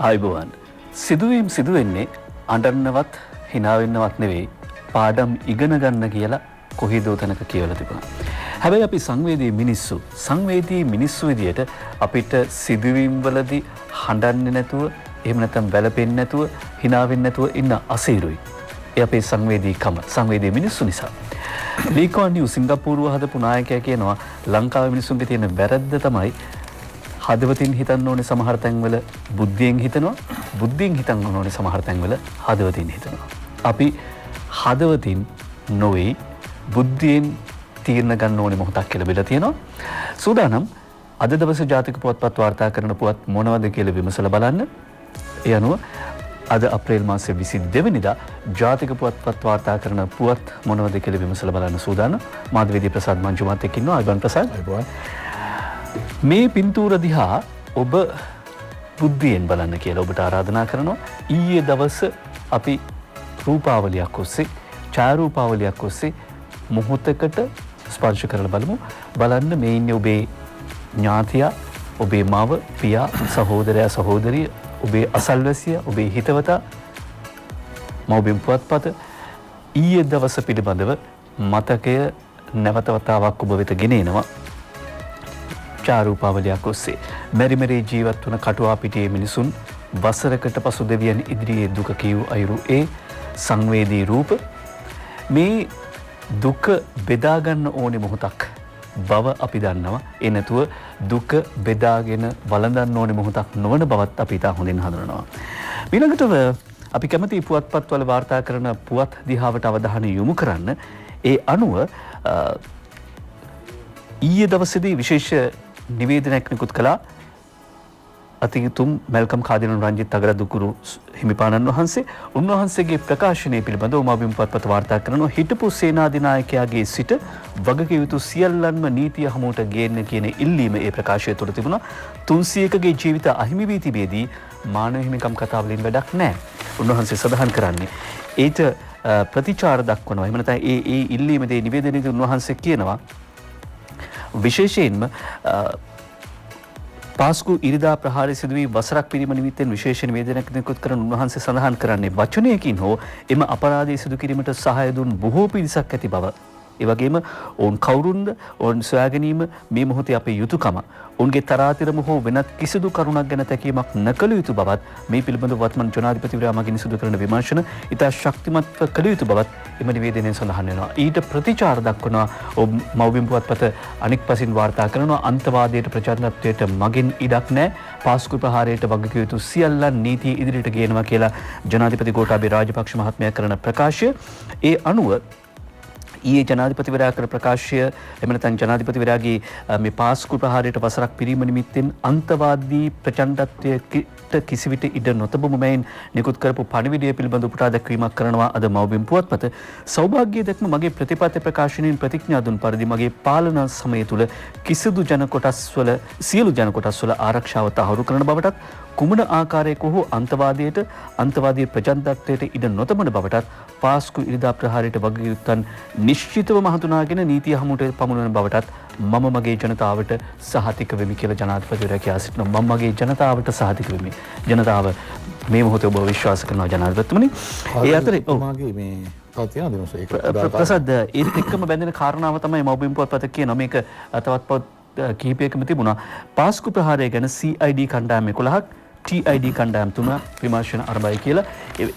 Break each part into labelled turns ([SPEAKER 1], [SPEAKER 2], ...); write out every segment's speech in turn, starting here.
[SPEAKER 1] ආයුබෝවන්. සිදුවීම් සිදුවෙන්නේ අඬන්නවත් hina වෙන්නවත් නෙවෙයි පාඩම් ඉගෙන ගන්න කියලා කොහේදෝ තැනක කියවලා තිබුණා. හැබැයි අපි සංවේදී මිනිස්සු විදියට අපිට සිදුවීම් වලදී හඬන්නේ නැතුව එහෙම නැත්නම් වැළපෙන්නේ නැතුව hina වෙන්නේ නැතුව ඉන්න අසීරුයි. ඒ අපේ සංවේදී මිනිස්සු නිසා. ලී කුවන් යූ සිංගප්පූරුව හදපු නායකයා කියනවා ලංකාවේ මිනිස්සුන්ගේ තියෙන වැරද්ද තමයි හදවතින් හිතන්න ඕනේ සමහර තැන්වල බුද්ධියෙන් හිතනවා, බුද්ධියෙන් හිතන්න ඕනේ සමහර තැන්වල හදවතින් හිතනවා. අපි හදවතින් නොවේ බුද්ධියෙන් තීරණ ගන්න ඕනේ මොහොතක් කියලා බෙලා තියෙනවා. සූදානම් අද දවසේ ජාතික පුවත්පත් වාර්තා කරන පුවත් මොනවද කියලා විමසලා බලන්න. ඒ අනුව අද අප්‍රේල් මාසයේ 22 වෙනිදා ජාතික පුවත්පත් වාර්තා කරන පුවත් මොනවද කියලා විමසලා බලන්න සූදානම්. මාධ්‍යවේදී ප්‍රසාද් මංජුමාත් එක්ක ඉන්නවා. අයිබන් ප්‍රසාද්. අයිබන්. මේ පින්තූර දිහා ඔබ බුද්ධියෙන් බලන්න කියලා ඔබට ආරාධනා කරනවා. ඊයේ දවස අපි රූපාවලියක් ඔස්සේ, ඡායාරූපාවලියක් ඔස්සේ මොහොතකට ස්පර්ශ කරලා බලමු. බලන්න මේ ඉන්නේ ඔබේ ඥාතියා, ඔබේ මව, පියා, සහෝදරයා, සහෝදරිය, ඔබේ අසල්වැසියා, ඔබේ හිතවතා, මව්බිම් පුවත්පත ඊයේ දවස පිළිබඳව මතකය නැවත වතාවක් ඔබ වෙත ගෙනෙනවා. ඡායාරූපාවලියක් ඔස්සේ මෙරි ජීවත් වන කටුවා පිටියේ මිනිසුන් වසරකට පසු දෙවියන් ඉදිරියේ දුක කියූ අයුරු ඒ සංවේදී රූප. මේ දුක බෙදා ගන්න ඕනේ මොහොතක් බව අපි දන්නවා. ඒ නැතුව දුක බෙදාගෙන වළඳන්න ඕනේ මොහොතක් නොවන බවත් අපි ඉතා හොඳින් හඳුනනවා. ඊළඟට අපි කැමති පුවත්පත්වල වාර්තා කරන පුවත් දිහාවට අවධානය යොමු කරන්න. ඒ අනුව ඊයේ දවසේදී විශේෂ නිවේදනයක් නිකුත් කළා අතිගතුම් මැල්කම් කාදිනන් රංජිත් අගරදුකුරු හිමිපාණන් වහන්සේ. උන්වහන්සේගේ ප්‍රකාශනය පිළිබඳව මව්බිම් පුවත්පත වාර්තා කරනවා. හිටපු සේනාධිනායකයාගේ සිට වගකිව යුතු සියල්ලන්ම නීතිය හමුවට ගේන්න කියන ඉල්ලීම ඒ ප්‍රකාශය තුළ තිබුණා. 300කගේ ජීවිත අහිමි වී තිබේදී මානව හිමිකම් කතා වලින් වැඩක් නැහැ. උන්වහන්සේ සඳහන් කරන්නේ ඒට ප්‍රතිචාර දක්වනවා. එහෙම නැත්නම් ඒ ඉල්ලීමේ නිවේදනයේදී උන්වහන්සේ කියනවා විශේෂයෙන්ම පාස්කු ඉරිදා ප්‍රහාරය සිදු වී වසරක් පිරීම නිමිත්තෙන් විශේෂ නිවේදනයක් නිකුත් කරන උන්වහන්සේ සඳහන් කරන්නේ වචනයකින් හෝ එම අපරාධය සිදු කිරීමට සහාය දුන් බොහෝ පිරිසක් ඇති බව. ඒ වගේම ඔවුන් කවුරුන්ද, ඔවුන් සොයා ගැනීම මේ මොහොතේ අපේ යුතුයකම. ඔවුන්ගේ තරාතිරම හෝ වෙනත් කිසිදු කරුණක් ගැන තැකීමක් නොකළ යුතු බවත් මේ පිළිබඳව වත්මන් ජනාධිපතිවරයා මගින් සිදු කරන විමර්ශන ඉතා ශක්තිමත්ව කළ යුතු බවත් එම නිවේදනයෙන් සඳහන් වෙනවා. ඊට ප්‍රතිචාර දක්වනවා මව්බිම් පුවත්පත අනෙක් පසින් වාර්තා කරනවා අන්තවාදයට ප්‍රචාරණත්වයට මගින් ඉඩක් නැහැ. පාස්කු ප්‍රහාරයට වගකිව යුතු සියල්ලන් නීතිය ඉදිරියට ගේනවා කියලා ජනාධිපති ගෝඨාභය රාජපක්ෂ මහත්මයා කරන ප්‍රකාශය. ඒ අනුව ඊයේ ජනාධිපතිවරයා කර ප්‍රකාශය එහෙම නැත්නම් ජනාධිපතිවරයාගේ මේ පාස්කු ප්‍රහාරයට වසරක් පිරීම නිමිත්තෙන් අන්තවාදී ප්‍රචණ්ඩත්වයට කිසිවිට ඉඩ නොතබමු මෙයින් නිකුත් කරපු පණිවිඩය පිළිබඳ උපුටා දැක්වීමක් කරනවා අද මව්බිම් පුවත්පත. සෞභාග්‍ය දැක්ම මගේ ප්‍රතිපත්ති ප්‍රකාශනයෙන් ප්‍රතිඥා දුන් පරිදි මගේ පාලන සමය තුල සියලු ජන කොටස්වල ආරක්ෂාව තහවුරු කරන බවටත් කුමන ආකාරයක හෝ අන්තවාදී ප්‍රචණ්ඩත්වයට ඉඩ නොතබන බවටත් පාස්කු ඉරිදා ප්‍රහාරයට වගකිවයුත්තන් නිශ්චිතව හඳුනාගෙන නීතිය හමුවට පමුණවන බවටත් මම මගේ ජනතාවට සහතික වෙමි කියලා ජනාධිපතිවරයා කියා සිටිනවා. මම මගේ ජනතාවට සහතික වෙමි. ජනතාව මේ මොහොතේ ඔබ විශ්වාස කරනවා ජනාධිපතිතුමනි. ඒ අතරේ මාගේ මේ තත්ත්වය දිනස ඒක ප්‍රසාද ඒත් එක්කම බැඳෙන කාරණාව තමයි මව්බිම් පුවත්පත කියන මේක තවත් පොත් කිහිපයකම තිබුණා. පාස්කු ප්‍රහාරය ගැන CID කණ්ඩායම් 11ක් TID කණ්ඩායම් 3 විමර්ශන ආරම්භයි කියලා.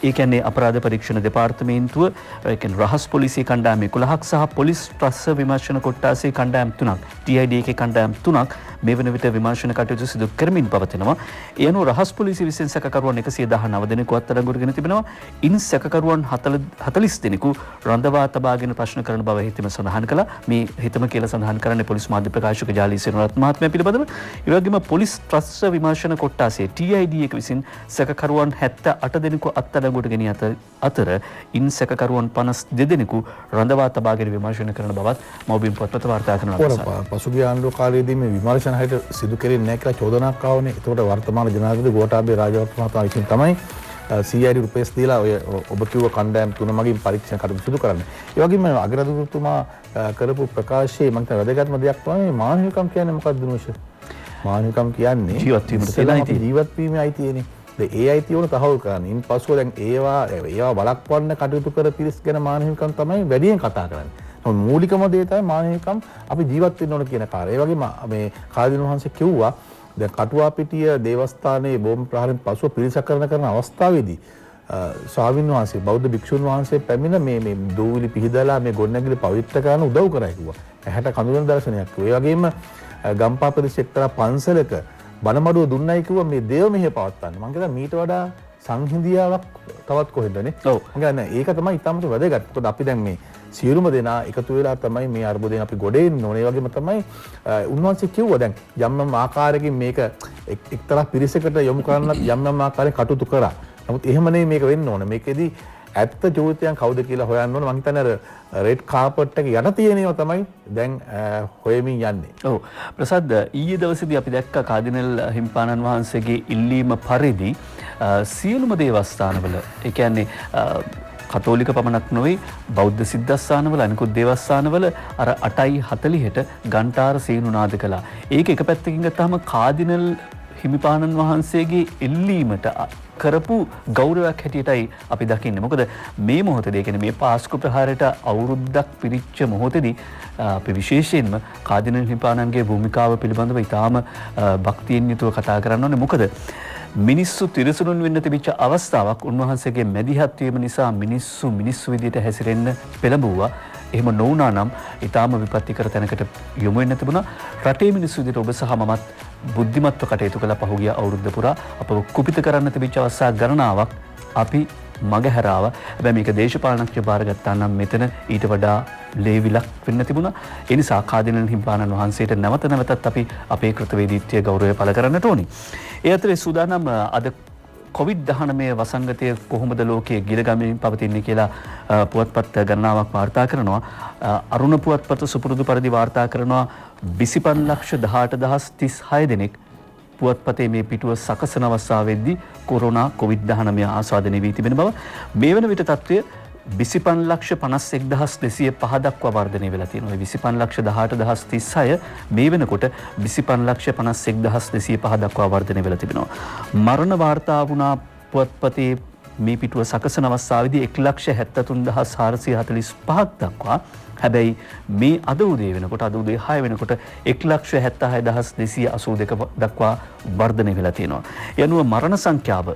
[SPEAKER 1] ඒ කියන්නේ අපරාධ පරීක්ෂණ දෙපාර්තමේන්තුව, ඒ කියන්නේ රහස් පොලිසිය කණ්ඩායම් 11ක් සහ පොලිස් ත්‍රස්ස විමර්ශන කොට්ටාසේ කණ්ඩායම් 3ක්, TID එකේ කණ්ඩායම් 3ක් මේ වන විට විමර්ශන කටයුතු සිදු කරමින් පවතිනවා. ඒ අනුව රහස් පොලිසිය විසින් සැකකරුවන් 119 දෙනෙකු අත්අඩංගුවට ගෙන තිබෙනවා. ඉන් සැකකරුවන් 40 දෙනෙකු රඳවා තබාගෙන ප්‍රශ්න කරන බව හිතම සඳහන් කළා. මේ හිතම කියලා සඳහන් කරන්නේ පොලිස් මාධ්‍ය ප්‍රකාශක ජාලී සේනරත් මහත්මයා පිළිබඳව. ඒ වගේම පොලිස් ත්‍රස්ස විමර්ශන කොට්ටාසේ TID එක විසින් සැකකරුවන් 78 දෙනෙකු අත්අඩංගුවට ගෙන අතර ඉන් සැකකරුවන් 52 දෙනෙකු රඳවා තබාගෙන විමර්ශන කරන බවත් මව්බිම් පුවත්පත වාර්තා කරනවා.
[SPEAKER 2] පසුගිය ආණ්ඩුව කාලයේදී මේ විමර්ශන හයට සිදු කෙරෙන්නේ නැහැ කියලා චෝදනාවක් ආවනේ. ඒකට වර්තමාන ජනාධිපති ගෝඨාභය රාජපක්ෂ මහතා විසින් තමයි CID රුපියස් දීලා ඔය ඔබ කිව්ව කණ්ඩායම් 3 මගින් පරීක්ෂණ කටයුතු සිදු කරන්නේ. ඒ වගේම අගරාධිපතිතුමා කරපු ප්‍රකාශයේ මම හිතන වැදගත්ම දෙයක් තමයි මානවිකම් කියන්නේ මොකක්ද දුනුෂ? මානවිකම් කියන්නේ ජීවත් වීමේ අයිතියනේ. ඒ අයිතිය උන තහවුරු කරන්න. ඉන්පසුව දැන් ඒවා වළක්වන්න කටයුතු කර පිරිස් ගැන මානව හිමිකම් තමයි වැඩියෙන් කතා කරන්නේ. නමුත් මූලිකම දේ තමයි මානව හිමිකම් අපි ජීවත් වෙන්න ඕන කියන කාරණය. ඒ වගේම මේ කාදින වහන්සේ කිව්වා දැන් කටුවාපිටිය දේවස්ථානයේ බෝම්බ ප්‍රහාරයෙන් පසුව පිරිසකරණ කරන අවස්ථාවේදී ස්වාමීන් වහන්සේ බෞද්ධ භික්ෂුන් වහන්සේ පැමිණ මේ දූවිලි පිහිදලා මේ ගොඩනැගිලි පවිත්‍ර කරන්න උදව් කරයි කිව්වා. ඇහැට කඳුළු දර්ශනයක් කිව්වා. ඒ වගේම ගම්පහ ප්‍රදේශ එක්තරා පන්සලක බණමඩුව දුන්නයි කිව්වා මේ දේව මෙහෙය පවත්වන්න. මම කියනවා මීට වඩා සංහිඳියාවක් තවත් කොහෙන්දනේ. ඔව්. මම කියන්නේ ඒක තමයි ඉතාමත් වැදගත්. මොකද අපි දැන් මේ සියලුම දෙනා එකතු වෙලා තමයි මේ අර්බුදයෙන් අපි ගොඩ එන්න ඕනේ. ඒ වගේම තමයි උන්වහන්සේ කිව්වා දැන් යම් ආකාරයකින් මේක එක්තරා පිරිසකට යොමු කරන්නත් යම් ආකාරයකින් කටයුතු කරා. නමුත් එහෙම නෙවෙයි මේක වෙන්න ඕනේ. මේකෙදි ඇත්ත ජීවිතයන් කවුද කියලා හොයන්න ඕනේ. මම හිතන්නේ අර රෙඩ් කාපට් එක යට තියෙන ඒවා තමයි දැන් හොයමින් යන්නේ.
[SPEAKER 1] ඔව්. ප්‍රසාද් ඊයේ දවසේදී අපි දැක්ක කාදිනල් හිම්පාණන් වහන්සේගේ ඉල්ලීම පරිදි සියලුම දේවස්ථානවල ඒ කියන්නේ කතෝලික පමණක් නොවේ බෞද්ධ සිද්ධාස්ථානවල අනිකුත් දේවස්ථානවල අර 8:40ට ඝන්ටාර සීනු නාද කළා. ඒක එක පැත්තකින් ගත්තාම කාදිනල් හිමිපාණන් වහන්සේගේ එල්ලීමට කරපු ගෞරවයක් හැටියටයි අපි දකින්නේ. මොකද මේ මොහොතේදී කියන්නේ මේ පාස්කු ප්‍රහාරයට අවුරුද්දක් පිරිච්ච මොහොතේදී අපි විශේෂයෙන්ම කාදිනල් හිමිපාණන්ගේ භූමිකාව පිළිබඳව ඉතාම භක්තියෙන් යුතුව කතා කරන්න ඕනේ. මොකද මිනිස්සු තිරසනුන් වෙන්න තිබිච්ච අවස්ථාවක් උන්වහන්සේගේ මැදිහත් වීම නිසා මිනිස්සු විදියට හැසිරෙන්න පෙළඹුවා. එහෙම නොවුනා නම් ඊටාම විපත්තිකර තැනකට යොමු වෙන්න තිබුණා. රටේ මිනිස්සු විදියට ඔබ සහ මමත් බුද්ධිමත්ව කටයුතු කළ පහුගිය අවුරුද්ද පුරා අපව කුපිත කරන්න තිබිච්ච අවස්ථා ගණනාවක් අපි මගහැරාවා. හැබැයි මේක දේශපාලනඥ බාරගත්තා නම් මෙතන ඊට වඩා ලේවිලක් වෙන්න තිබුණා. ඒ නිසා කාදිනල් හිම්පාණන් වහන්සේට නැවත නැවතත් අපි අපේ කෘතවේදීත්වයේ ගෞරවය පළ කරන්නට ඕනි. ඒ අතරේ සූදානම් අද COVID-19 වසංගතය කොහොමද ලෝකයේ ගිලගමින් පවතින්නේ කියලා පුවත්පත් ගණනාවක් වාර්තා කරනවා. අරුණ පුවත්පත සුපුරුදු පරිදි වාර්තා කරනවා 25,18,036 දෙනෙක් පුවත්පතේ මේ පිටුව සකසන අවස්ථාවේදී කොරෝනා COVID-19 ආස්වාදනය වී තිබෙන බව. මේ වන විට තත්ත්වය 25,51,205 දක්වා වර්ධනය වෙලා තියෙනවා. 25,18,036 මේ වෙනකොට 25,51,205 දක්වා වර්ධනය වෙලා තිබෙනවා. මරණ වාර්තා වුණා පුවත්පතේ මේ පිටුව සකසන අවස්ථාවේදී 1,73,445ක් දක්වා. හැබැයි මේ අද උදේ 6 වෙනකොට 1,76,282 දක්වා වර්ධනය වෙලා තියෙනවා. ඒ අනුව මරණ සංඛ්‍යාව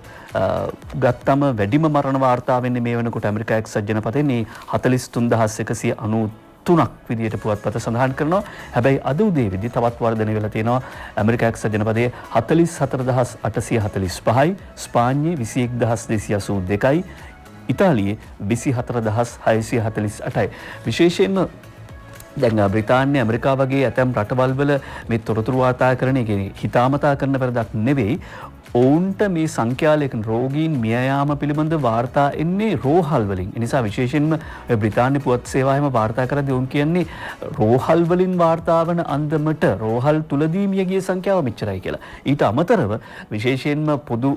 [SPEAKER 1] ගත්තම වැඩිම මරණ වාර්තා වෙන්නේ මේ වෙනකොට ඇමරිකා එක්සත් ජනපදයේ 43,193ක් විදියට පුවත්පත සඳහන් කරනවා. හැබැයි අද උදේවේදී තවත් වර්ධනය වෙලා තියෙනවා. ඇමරිකා එක්සත් ජනපදයේ 44,845යි, ස්පාඤ්ඤේ 21,282යි, ඉතාලියේ 24,648යි. විශේෂයෙන්ම දැන් බ්‍රිතාන්‍ය ඇමරිකා වගේ ඇතැම් රටවල් වල මේ තොරතුරු වාර්තා කරන එක හිතාමතා කරන පෙරදක් නෙවෙයි. ඔවුන්ට මේ සංඛ්‍යාලයකින් රෝගීන් මිය යාම පිළිබඳ වාර්තා එන්නේ රෝහල් වලින්. ඒ නිසා විශේෂයෙන්ම බ්‍රිතාන්‍ය පුවත් සේවාවම වාර්තා කරද්දී ඔවුන් කියන්නේ රෝහල් වලින් වාර්තා වන අන්දමට රෝහල් තුලදී මිය ගිය සංඛ්‍යාව මෙච්චරයි කියලා. ඊට අමතරව විශේෂයෙන්ම පොදු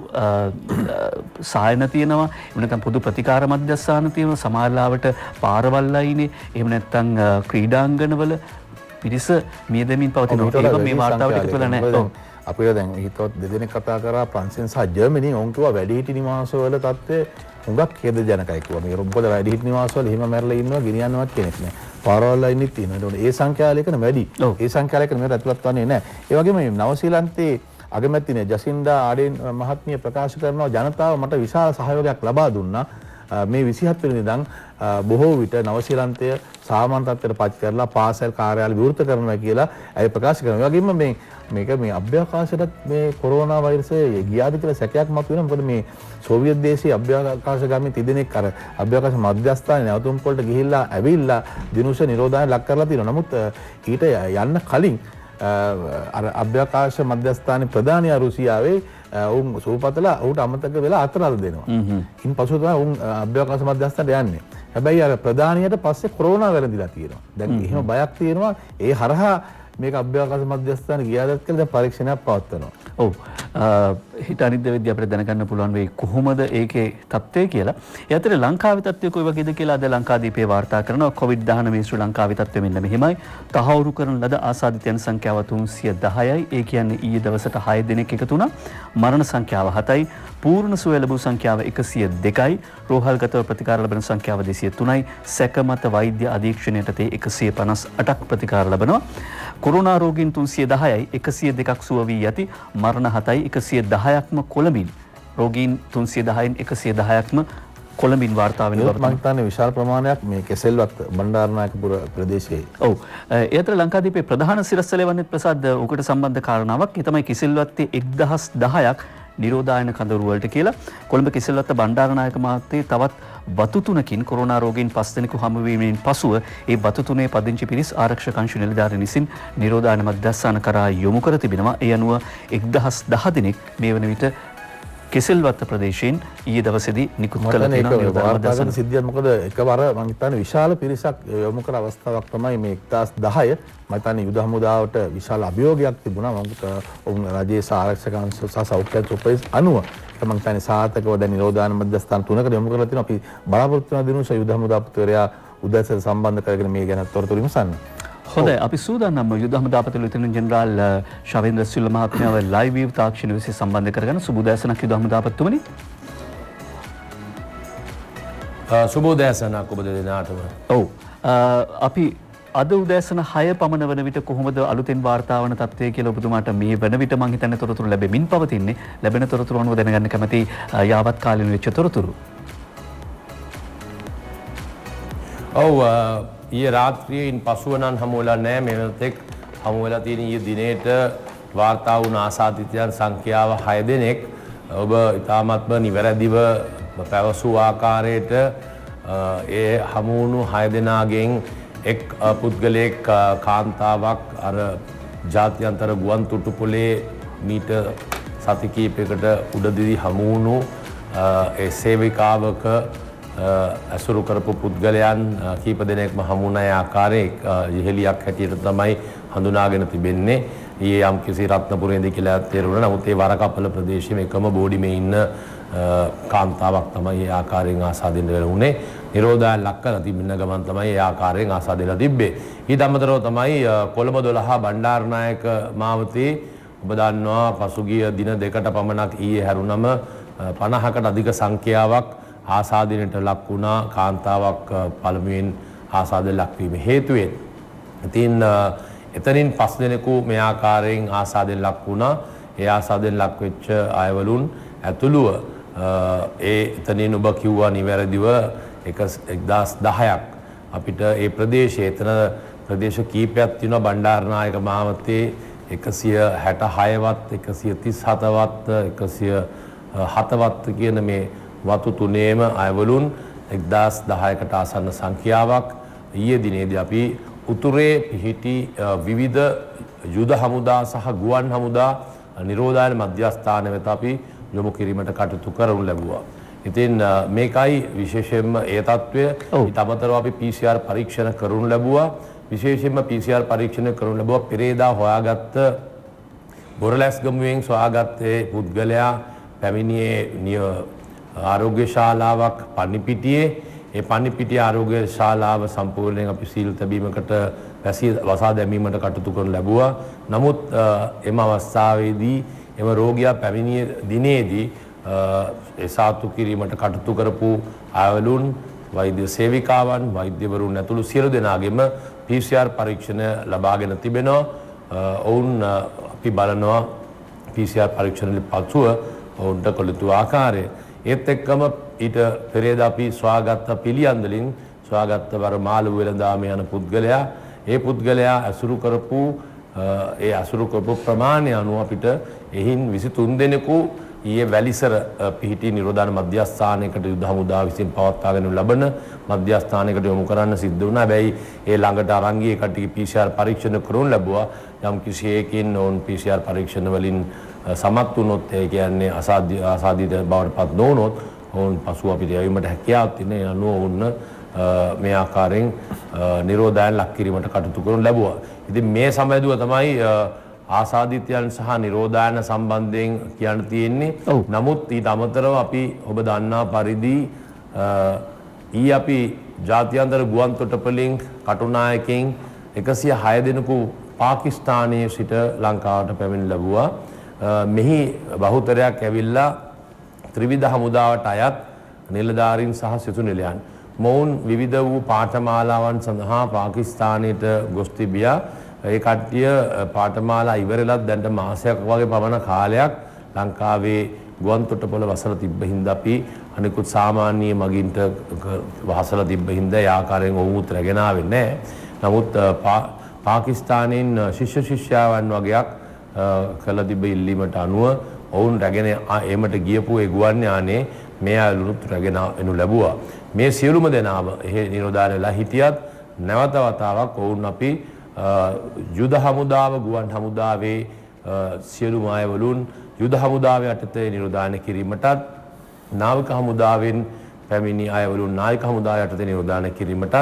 [SPEAKER 1] සායන තියෙනවා. එහෙම නැත්නම් පොදු ප්‍රතිකාර මධ්‍යස්ථාන තියෙනවා. සමාජලාවට පාරවල් අයිනේ. එහෙම නැත්නම් ක්‍රීඩාංගණවල පිරිස මිය දෙමින් පවතින ඒක මේ වාර්තාවට එකතු වෙලා නැහැ.
[SPEAKER 2] අපිට දැන් හිතවත් දෙදෙනෙක් කතා කරා ප්‍රංශයෙන් සහ ජර්මනියෙන්. ඔවුන් කිව්වා වැඩිහිටි නිවාසවල තත්ත්වය හුඟක් ඛේදජනකයි කිව්වා. මේ මොකද වැඩිහිටි නිවාසවල හිම මැරලා ඉන්නවා ගෙනියන්නවත් කෙනෙක් නැහැ. පාරවල් අයිනෙත් තියෙනවා. ඒ සංඛ්‍යාලයකන වැඩි. ඒ සංඛ්‍යාලයකන මේකට ඇතුළත් වන්නේ නැහැ. ඒ වගේම නවසීලන්තයේ අගමැතිනේ ජසින්ඩා ආඩෙන් මහත්මිය ප්‍රකාශ කරනවා ජනතාව මට විශාල සහයෝගයක් ලබා දුන්නා. මේ 27 වෙනි ඉඳන් බොහෝ විට නවසීලන්තය සාමාන්‍ය තත්ත්වයට පත් කරලා පාසල් කාර්යාල විවෘත කරනවා කියලා ඇය ප්‍රකාශ කරනවා. ඒ වගේම මේක මේ අභ්‍යවකාශයටත් මේ කොරෝනා වෛරසය ගියාද කියලා සැකයක් මතුවෙනවා. මොකද මේ සෝවියට් දේශීය අභ්‍යවකාශගාමී තිදෙනෙක් අර අභ්‍යවකාශ මධ්‍යස්ථානයේ නැවතුම් පොළට ගිහිල්ලා ඇවිල්ලා දිනුෂ නිරෝධායන ලක් කරලා තියෙනවා. නමුත් ඊට යන්න කලින් අර අභ්‍යවකාශ මධ්‍යස්ථානයේ ප්‍රධානියා රුසියාවේ උන් සූපතලා ඌට අමතක වෙලා අතරල් දෙනවා. ඉන් පසු තමයි උන් අභ්‍යවකාශ මධ්‍යස්ථානට යන්නේ. හැබැයි අර ප්‍රධානියට පස්සේ කොරෝනා වැළඳිලා තියෙනවා. දැන් එහෙම බයක් තියෙනවා. ඒ හරහා මේක අභ්‍යවකාශ මධ්‍යස්ථාන ගියාදත් කියලා දැන් පරීක්ෂණයක් පවත්වනවා.
[SPEAKER 1] ඔව්. හිට අනිද්ද වෙද්දී අපිට දැනගන්න පුළුවන් වෙයි කොහොමද ඒකේ තත්ත්වය කියලා. ඒ අතරේ ලංකාවේ තත්ත්වය කොයි වගේද කියලා අද ලංකාදීපේ වාර්තා කරනවා. COVID-19 ශ්‍රී ලංකාවේ තත්ත්වය මෙන්න මෙහිමයි. තහවුරු කරන ලද ආසාදිතයන් සංඛ්‍යාව 310යි. ඒ කියන්නේ ඊයේ දවසට 6 දෙනෙක් එකතු වුණා. මරණ සංඛ්‍යාව 7යි. පූර්ණ සුවය ලැබූ සංඛ්‍යාව 102යි. රෝහල්ගතව ප්‍රතිකාර ලැබෙන සංඛ්‍යාව 203යි. සැකමත වෛද්‍ය අධීක්ෂණයට තේ 158ක් ප්‍රතිකාර ලැබෙනවා. කොරෝනා රෝගීන් 310යි 102ක් සුව වී ඇති. මරණ 7යි 110ක්ම කොළඹින්. රෝගීන් 310න් 110ක්ම කොළඹින් වාර්තා වෙන බව
[SPEAKER 2] මම හිතන්නේ විශාල ප්‍රමාණයක් මේ කෙසෙල්වත් බණ්ඩාරනායකපුර ප්‍රදේශයේ.
[SPEAKER 1] ඔව්. ඒ අතර ලංකාදීපේ ප්‍රධාන සිරස්තලේ වන්නේ ප්‍රසාද් උකට සම්බන්ධ කාරණාවක්. ඒ තමයි කිසිල්වත්තේ 1010ක් නිරෝධායන කඳවුරු වලට කියලා. කොළඹ කිසිල්වත්ත බණ්ඩාරනායක මහත්තයේ තවත් බතු තුනකින් කොරෝනා රෝගීන් 5 දෙනෙකු හමුවීමෙන් පසුව ඒ බතු තුනේ පදිංචි පිරිස් ආරක්ෂක අංශ නිලධාරීන් විසින් නිරෝධායන මධ්‍යස්ථාන කරා යොමු කර තිබෙනවා. ඒ අනුව 1010 දෙනෙක් මේ වන විට කෙසෙල්වත්ත ප්‍රදේශයෙන් ඊයේ දවසේදී නිකුත් කළ
[SPEAKER 2] තියෙනවා. සිද්ධියක් මොකද එකවර මම හිතන්නේ විශාල පිරිසක් යොමු කර අවස්ථාවක් තමයි මේ 1010. මම හිතන්නේ යුද හමුදාවට විශාල අභියෝගයක් තිබුණා. මම රජයේ ආරක්ෂක අංශ සහ සෞඛ්‍ය උපදෙස් අනුව මම හිතන්නේ සාර්ථකව දැන් නිරෝධායන මධ්‍යස්ථාන 3කට යොමු කරලා තියෙනවා. අපි බලාපොරොත්තු වෙන දිනුෂ යුද හමුදාපතිවරයා උදැසට සම්බන්ධ කරගෙන මේ ගැන තොරතුරු විමසන්න.
[SPEAKER 1] හොඳයි අපි සූදානම් යුද හමුදාපති ලෙතනන්ට් ජෙනරාල් ශවේන්ද්‍ර සිල්වා මහත්මයාව ලයිව් වීව් තාක්ෂණ විශේෂ සම්බන්ධ කරගෙන සුබෝදෑසනක් යුද හමුදාපතිතුමනි.
[SPEAKER 3] සුබෝදෑසනක් ඔබ දෙදෙනාටම.
[SPEAKER 1] ඔව්. අපි අද උදෑසන 6 පමණ වන විට කොහොමද අලුතෙන් වාර්තා වන තත්ත්වය කියලා ඔබතුමාට මේ වන විට මම හිතන්නේ තොරතුරු ලැබෙමින් පවතින්නේ. ලැබෙන තොරතුරු අනුව දැනගන්න කැමති යාවත් කාලින වෙච්ච තොරතුරු.
[SPEAKER 3] ඔව් ඊයේ රාත්‍රියේ පසුව නම් හමු වෙලා නැහැ. මෙතෙක් හමු වෙලා තියෙන ඊයේ දිනේට වාර්තා වුණ ආසාදිතයන් සංඛ්‍යාව 6 දෙනෙක්. ඔබ ඉතාමත්ම නිවැරදිව පැවසූ ආකාරයට ඒ හමු වුණු 6 දෙනාගෙන් එක් පුද්ගලයෙක් කාන්තාවක් අර ජාත්‍යන්තර ගුවන් තොටුපොළේ මීට සති කිහිපයකට උඩදී හමු වුණු ඒ සේවිකාවක ඇසුරු කරපු පුද්ගලයන් කීප දෙනෙක්ම හමුවන ආකාරයේ ඉහෙලියක් හැටියට තමයි හඳුනාගෙන තිබෙන්නේ. ඊයේ යම් කිසි රත්නපුරේදී කියලා තේරුණා. නමුත් ඒ වරකපල ප්‍රදේශයේ එකම බෝඩිමේ ඉන්න කාන්තාවක් තමයි ඒ ආකාරයෙන් ආසාදින්න වෙනුනේ. නිරෝධායන ලක් කරලා තිබෙන ගමන් තමයි ඒ ආකාරයෙන් ආසාදිලා තිබ්බේ. ඊට අමතරව තමයි කොළඹ 12 බණ්ඩාරනායක මාවතේ ඔබ දන්නවා පසුගිය දින දෙකට පමණක් ඊයේ හැරුණම 50කට අධික සංඛ්‍යාවක් ආසාදනයට ලක් වුණා. කාන්තාවක් පළමුවෙන් ආසාදනයට ලක්වීම හේතුවෙන්. ඉතින් එතනින් 5 දෙනෙකු මේ ආකාරයෙන් ආසාදනයට ලක් වුණා. ඒ ආසාදනයට ලක් වෙච්ච අයවලුන් ඇතුළුව ඒ එතනින් ඔබ කිව්වා නිවැරදිව 1010ක් අපිට ඒ ප්‍රදේශයේ එතන ප්‍රදේශ කීපයක් තියෙනවා. බණ්ඩාරනායක මාවතේ 166වත් 137වත් 107වත් කියන මේ වතු තුනේම අයවලුන් 1010කට ආසන්න සංඛ්‍යාවක් ඊයේ දිනේදී අපි උතුරේ පිහිටි විවිධ යුද හමුදා සහ ගුවන් හමුදා නිරෝධායන මධ්‍යස්ථාන වෙත අපි යොමු කිරීමට කටයුතු කරනු ලැබුවා. ඉතින් මේකයි විශේෂයෙන්ම ඒ තත්ත්වය. ඊට අමතරව අපි PCR පරීක්ෂණ කරනු ලැබුවා. විශේෂයෙන්ම PCR පරීක්ෂණ කරනු ලැබුවා. පෙරේදා හොයාගත්ත බොරලැස්ගමුවෙන් සොයාගත්තේ පුද්ගලයා පැමිණියේ ආරෝග්‍ය ශාලාවක් පන්නිපිටියේ. ඒ පන්නිපිටිය ආරෝග්‍ය ශාලාව සම්පූර්ණයෙන් අපි සීල් තැබීමකට වසා දැමීමට කටයුතු කරනු ලැබුවා. නමුත් එම අවස්ථාවේදී එම රෝගියා පැමිණිය දිනේදී ඒ සාතු කිරීමට කටයුතු කරපු අයවලුන් වෛද්‍ය සේවිකාවන් වෛද්‍යවරුන් ඇතුළු සියලු දෙනාගේම PCR පරීක්ෂණ ලබාගෙන තිබෙනවා. ඔවුන් අපි බලනවා PCR පරීක්ෂණ පසුව ඔවුන්ට කළ යුතු ආකාරය. ඒත් එක්කම ඊට පෙරේදා අපි සොයාගත්ත පිළියන්දලින් සොයාගත්ත වර මාළු වෙළඳාම යන පුද්ගලයා ඒ පුද්ගලයා ඇසුරු කරපු ප්‍රමාණය අනුව අපිට එහින් 23 දෙනෙකු ඊයේ වැලිසර පිහිටි නිරෝධායන මධ්‍යස්ථානයකට යුද හමුදාව විසින් පවත්වාගෙන ලබන මධ්‍යස්ථානයකට යොමු කරන්න සිද්ධ වුණා. හැබැයි ඒ ළඟට අරන් ගිය කට්ටිය PCR පරීක්ෂණ කරනු ලැබුවා. යම් කිසි එකකින් ඔවුන් PCR පරීක්ෂණ වලින් සමත් වුණොත් ඒ කියන්නේ අසාධිත බවට පත් නොවුනොත් ඔවුන් පසුව අපිට යවීමට හැකියාවක් තියෙන. ඒ අනුව ඔවුන් මේ ආකාරයෙන් නිරෝධායන ලක් කිරීමට කටයුතු කරනු ලැබුවා. ඉතින් මේ සමයදුව තමයි ආසාදිතයන් සහ නිරෝධායන සම්බන්ධයෙන් කියන්න තියෙන්නේ. නමුත් ඊට අමතරව අපි ඔබ දන්නා පරිදි අපි ජාත්‍යන්තර ගුවන් තොටුපළින් කටුනායකෙන් 106 දෙනෙකු පාකිස්තානයේ සිට ලංකාවට පැමිණ ලැබුවා. මෙහි බහුතරයක් ඇවිල්ලා ත්‍රිවිධ හමුදාවට අයත් නිලධාරීන් සහ සිසු නිලයන්. මොවුන් විවිධ වූ පාඨමාලාවන් සඳහා පාකිස්තානයට ගොස් තිබියා. ඒ කට්ටිය පාඨමාලා ඉවරලත් දැන් මාසයක් වගේ පමණ කාලයක් ලංකාවේ ගුවන් තොටුපළ වසලා තිබ්බ හින්දා අපි අනිකුත් සාමාන්‍ය මගින්ට වහසලා තිබ්බ හින්දා ඒ ආකාරයෙන් ඔවුන්ත් රැගෙන ආවේ නැහැ. නමුත් පාකිස්තානයෙන් ශිෂ්‍ය ශිෂ්‍යාවන් වගේක් කළ තිබ්බ ඉල්ලීමට අනුව ඔවුන් රැගෙන එමට ගියපු ඒ ගුවන් යානේ මේ අයලුත් රැගෙන එනු ලැබුවා. මේ සියලුම දෙනාම එහෙ නිරෝධායන වෙලා හිටියත් නැවත වතාවක් ඔවුන් අපි යුද හමුදාව ගුවන් හමුදාවේ සියලුම අයවලුන් යුද හමුදාව යටතේ නිරෝධායන කිරීමටත් නාවික හමුදාවෙන් පැමිණි අයවලුන් නාවික හමුදාව යටතේ නිරෝධායන කිරීමටත්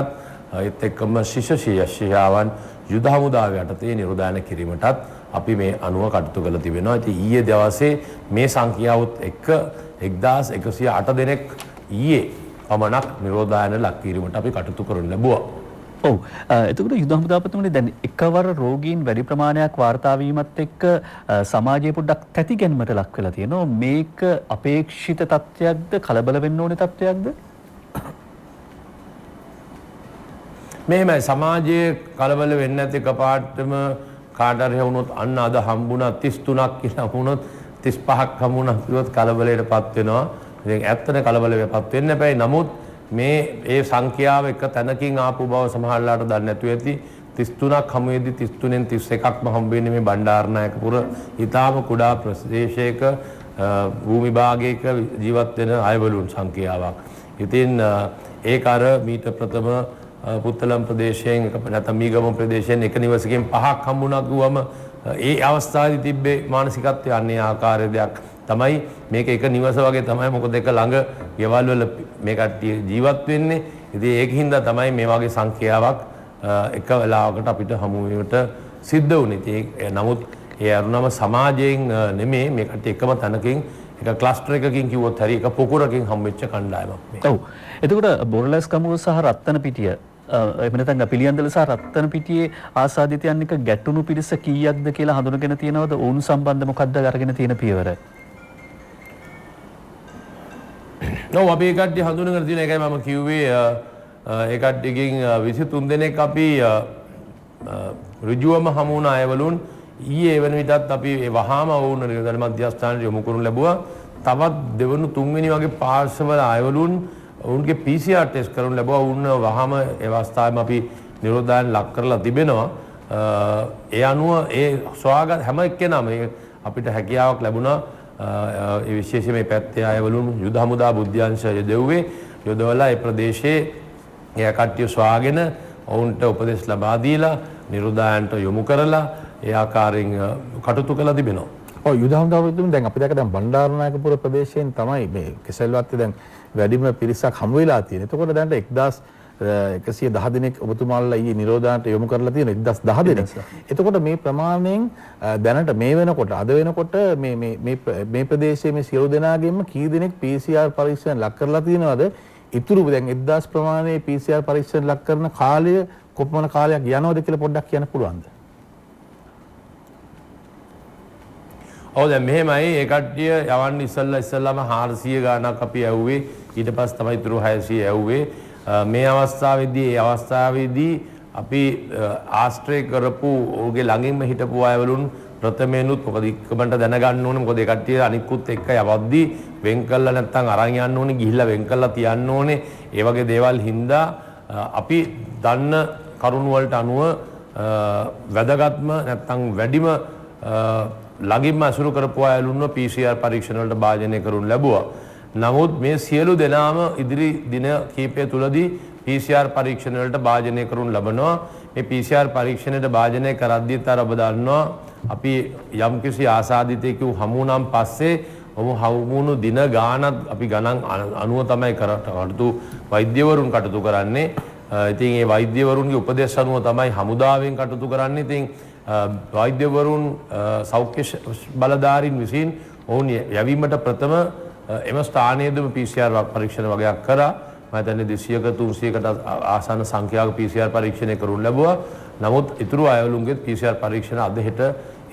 [SPEAKER 3] ඒත් එක්කම ශිෂ්‍ය ශිෂ්‍යාවන් යුද හමුදාව යටතේ නිරෝධායන කිරීමටත් අපි මේ අනුව කටයුතු කළ තිබෙනවා. ඉතින් ඊයේ දවසේ මේ සංඛ්‍යාවත් එක්ක 1108 දෙනෙක් ඊයේ පමණක් නිරෝධායන ලක් කිරීමට අපි කටයුතු කරන්න ලැබුවා.
[SPEAKER 1] ඔව්. එතකොට යුද හමුදාපතිතුමනි දැන් එකවර රෝගීන් වැඩි ප්‍රමාණයක් වාර්තා වීමත් එක්ක සමාජයේ පොඩ්ඩක් තැතිගැන්මට ලක් වෙලා තියෙනවා. මේක අපේක්ෂිත තත්ත්වයක්ද කලබල වෙන්න ඕනේ තත්ත්වයක්ද?
[SPEAKER 3] මෙහෙමයි සමාජයේ කලබල වෙන්නේ නැති එකපාරටම කාට හරි වුණොත් අන්න අද හම්බුණා 33ක් කියලා වුණොත් 35ක් හම්බුණා කිව්වොත් කලබලයටපත් වෙනවා. ඉතින් ඇත්තට කලබල වෙපත් වෙන්න බෑ. නමුත් මේ ඒ සංඛ්‍යාව එක තැනකින් ආපු බව සමහරලාට දන්නේ නැතුව ඇති. 33ක් හමු වෙද්දි 33න් 31ක්ම හම්බ වෙන්නේ මේ බණ්ඩාරනායකපුර ඊටාම කුඩා ප්‍රදේශයක භූමි භාගයක ජීවත් වෙන අයවලුන් සංඛ්‍යාවක්. ඉතින් ඒක අර මීට ප්‍රථම පුත්තලම් ප්‍රදේශයෙන් නැත්නම් මීගම ප්‍රදේශයෙන් එක නිවසකින් 5ක් හම්බුණා කිව්වම ඒ අවස්ථාවේදී තිබ්බේ මානසිකත්වය අන්නේ ආකාරය දෙයක් තමයි. මේක එක නිවස වගේ තමයි. මොකද එක ළඟ ගෙවල් වල මේ කට්ටිය ජීවත් වෙන්නේ. ඉතින් ඒකින්ද තමයි මේ වගේ සංඛ්‍යාවක් එක වෙලාවකට අපිට හමු වීමට සිද්ධ වුනේ. ඉතින් නමුත් ඒ අරුණම සමාජයෙන් නෙමෙයි මේ කට්ටිය එකම තැනකින් එක ක්ලස්ටර් එකකින් කිව්වොත් හරි එක පොකුරකින් හම්බෙච්ච කණ්ඩායමක් මේ.
[SPEAKER 1] ඔව්. එතකොට බොරලැස් කමුව සහ රත්නපිටිය එහෙම නැත්නම් පිළියන්දල සහ රත්නපිටියේ ආසාදිතයන් එක ගැටුණු පිරිස කීයක්ද කියලා හඳුනගෙන තියෙනවද? ඔවුන් සම්බන්ධ මොකක්ද අරගෙන තියෙන පියවර?
[SPEAKER 3] නෝ අපි ඒ කට්ටිය හඳුනගෙන තියෙන එකයි මම කිව්වේ ඒ කට්ටියකින් 23 දෙනෙක් අපි ඍජුවම හමු වුණ අයවලුන් ඊයේ වෙන විටත් අපි ඒ වහාම වුණ නිරෝධායන මධ්‍යස්ථානයේ යොමු කරනු ලැබුවා. තවත් දෙවනු තුන්වෙනි වගේ පාර්ශවවල අයවලුන් ඔවුන්ගේ PCR ටෙස්ට් කරනු ලැබුවා. ඔවුන් වහාම ඒ අවස්ථාවේම අපි නිරෝධායන ලක් කරලා තිබෙනවා. ඒ අනුව ඒ සොයාගත් හැම එක්කෙනාම අපිට හැකියාවක් ලැබුණා. ඒ විශේෂයෙන් මේ පැත්තේ අයවලුන් යුද හමුදා බුද්ධ්‍යංශය යොදවුවේ යොදවලා ඒ ප්‍රදේශයේ ඒ කට්ටිය සොයාගෙන ඔවුන්ට උපදෙස් ලබා දීලා නිරෝධායනට යොමු කරලා ඒ ආකාරයෙන් කටයුතු කළා තිබෙනවා.
[SPEAKER 2] ඔව් යුද හමුදාවතුන් දැන් අපි දැක්ක දැන් බණ්ඩාරනායකපුර ප්‍රදේශයෙන් තමයි මේ කෙසෙල්වත්තේ දැන් වැඩිම පිරිසක් හමු වෙලා තියෙන්නේ. එතකොට දැන් 1110 දෙනෙක් ඔබතුමාලා ඊයේ නිරෝධායනට යොමු කරලා තියෙන 1010 දෙනෙක්. එතකොට මේ ප්‍රමාණයෙන් දැනට මේ වෙනකොට අද වෙනකොට මේ ප්‍රදේශයේ මේ සියලු දෙනාගෙන්ම කී දෙනෙක් PCR පරීක්ෂණ ලක් කරලා තියෙනවද? ඉතුරු දැන් 1000 ප්‍රමාණයේ PCR පරීක්ෂණ ලක් කරන කාලය කොපමණ කාලයක් යනවද කියලා පොඩ්ඩක් කියන්න පුළුවන්ද?
[SPEAKER 3] ඔව් දැන් මෙහෙමයි ඒ කට්ටිය යවන්න ඉස්සල්ලාම 400 ගාණක් අපි ඇව්වේ. ඊට පස්සේ තමයි ඉතුරු 600 ඇව්වේ. මේ අවස්ථාවේදී අපි ආශ්‍රය කරපු ඔහුගේ ළඟින්ම හිටපු අයවලුන් ප්‍රථමයෙන්ුත් මොකද ඉක්මනට දැනගන්න ඕනේ. මොකද ඒ කට්ටිය අනිකුත් එක්ක යවද්දී වෙන් කළා නැත්නම් අරන් යන්න ඕනේ, ගිහිල්ලා වෙන් කළා තියන්න ඕනේ. ඒ වගේ දේවල් හින්දා අපි දන්න කරුණු වලට අනුව වැදගත්ම නැත්නම් වැඩිම ළඟින්ම අසුරු කරපු අයලුන්ව PCR පරීක්ෂණ වලට භාජනය කරනු ලැබුවා. නමුත් මේ සියලු දෙනාම ඉදිරි දින කිහිපය තුලදී PCR පරීක්ෂණ වලට භාජනය කරනු ලබනවා. මේ PCR පරීක්ෂණයට භාජනය කරද්දීත් අර ඔබ දන්නවා අපි යම්කිසි ආසාදිතයෙකු හමු නම් පස්සේ ඔහු හමුණු දින ගානක් අපි ගණන් අනුව තමයි කටයුතු වෛද්‍යවරුන් කටයුතු කරන්නේ. ඉතින් මේ වෛද්‍යවරුන්ගේ උපදෙස් අනුව තමයි හමුදාවෙන් කටයුතු කරන්නේ. ඉතින් වෛද්‍යවරුන් සෞඛ්‍ය බලධාරීන් විසින් ඔවුන් යැවීමට ප්‍රථම එම ස්ථානයේදම PCR පරීක්ෂණ වගේක් කරා. මම හිතන්නේ 200ක 300කට ආසන්න සංඛ්‍යාවක PCR පරීක්ෂණය කරනු ලැබුවා. නමුත් ඉතුරු අයවලුන්ගේ PCR පරීක්ෂණ අද හෙට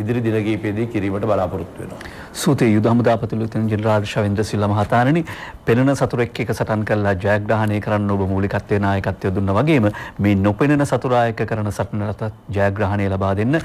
[SPEAKER 3] ඉදිරි දින කිහිපයේදී කිරීමට බලාපොරොත්තු වෙනවා.
[SPEAKER 1] සූතේ යුද හමුදාපති ලේතනන්ට් ජෙනරාල් ශවේන්ද්‍ර සිල්වා මහතාණනි පෙනෙන සතුරෙක් එක්ක සටන් කරලා ජයග්‍රහණය කරන්න ඔබ මූලිකත්වයේ නායකත්වය දුන්නා වගේම මේ නොපෙනෙන සතුරා එක්ක කරන සටනට ජයග්‍රහණය ලබා දෙන්න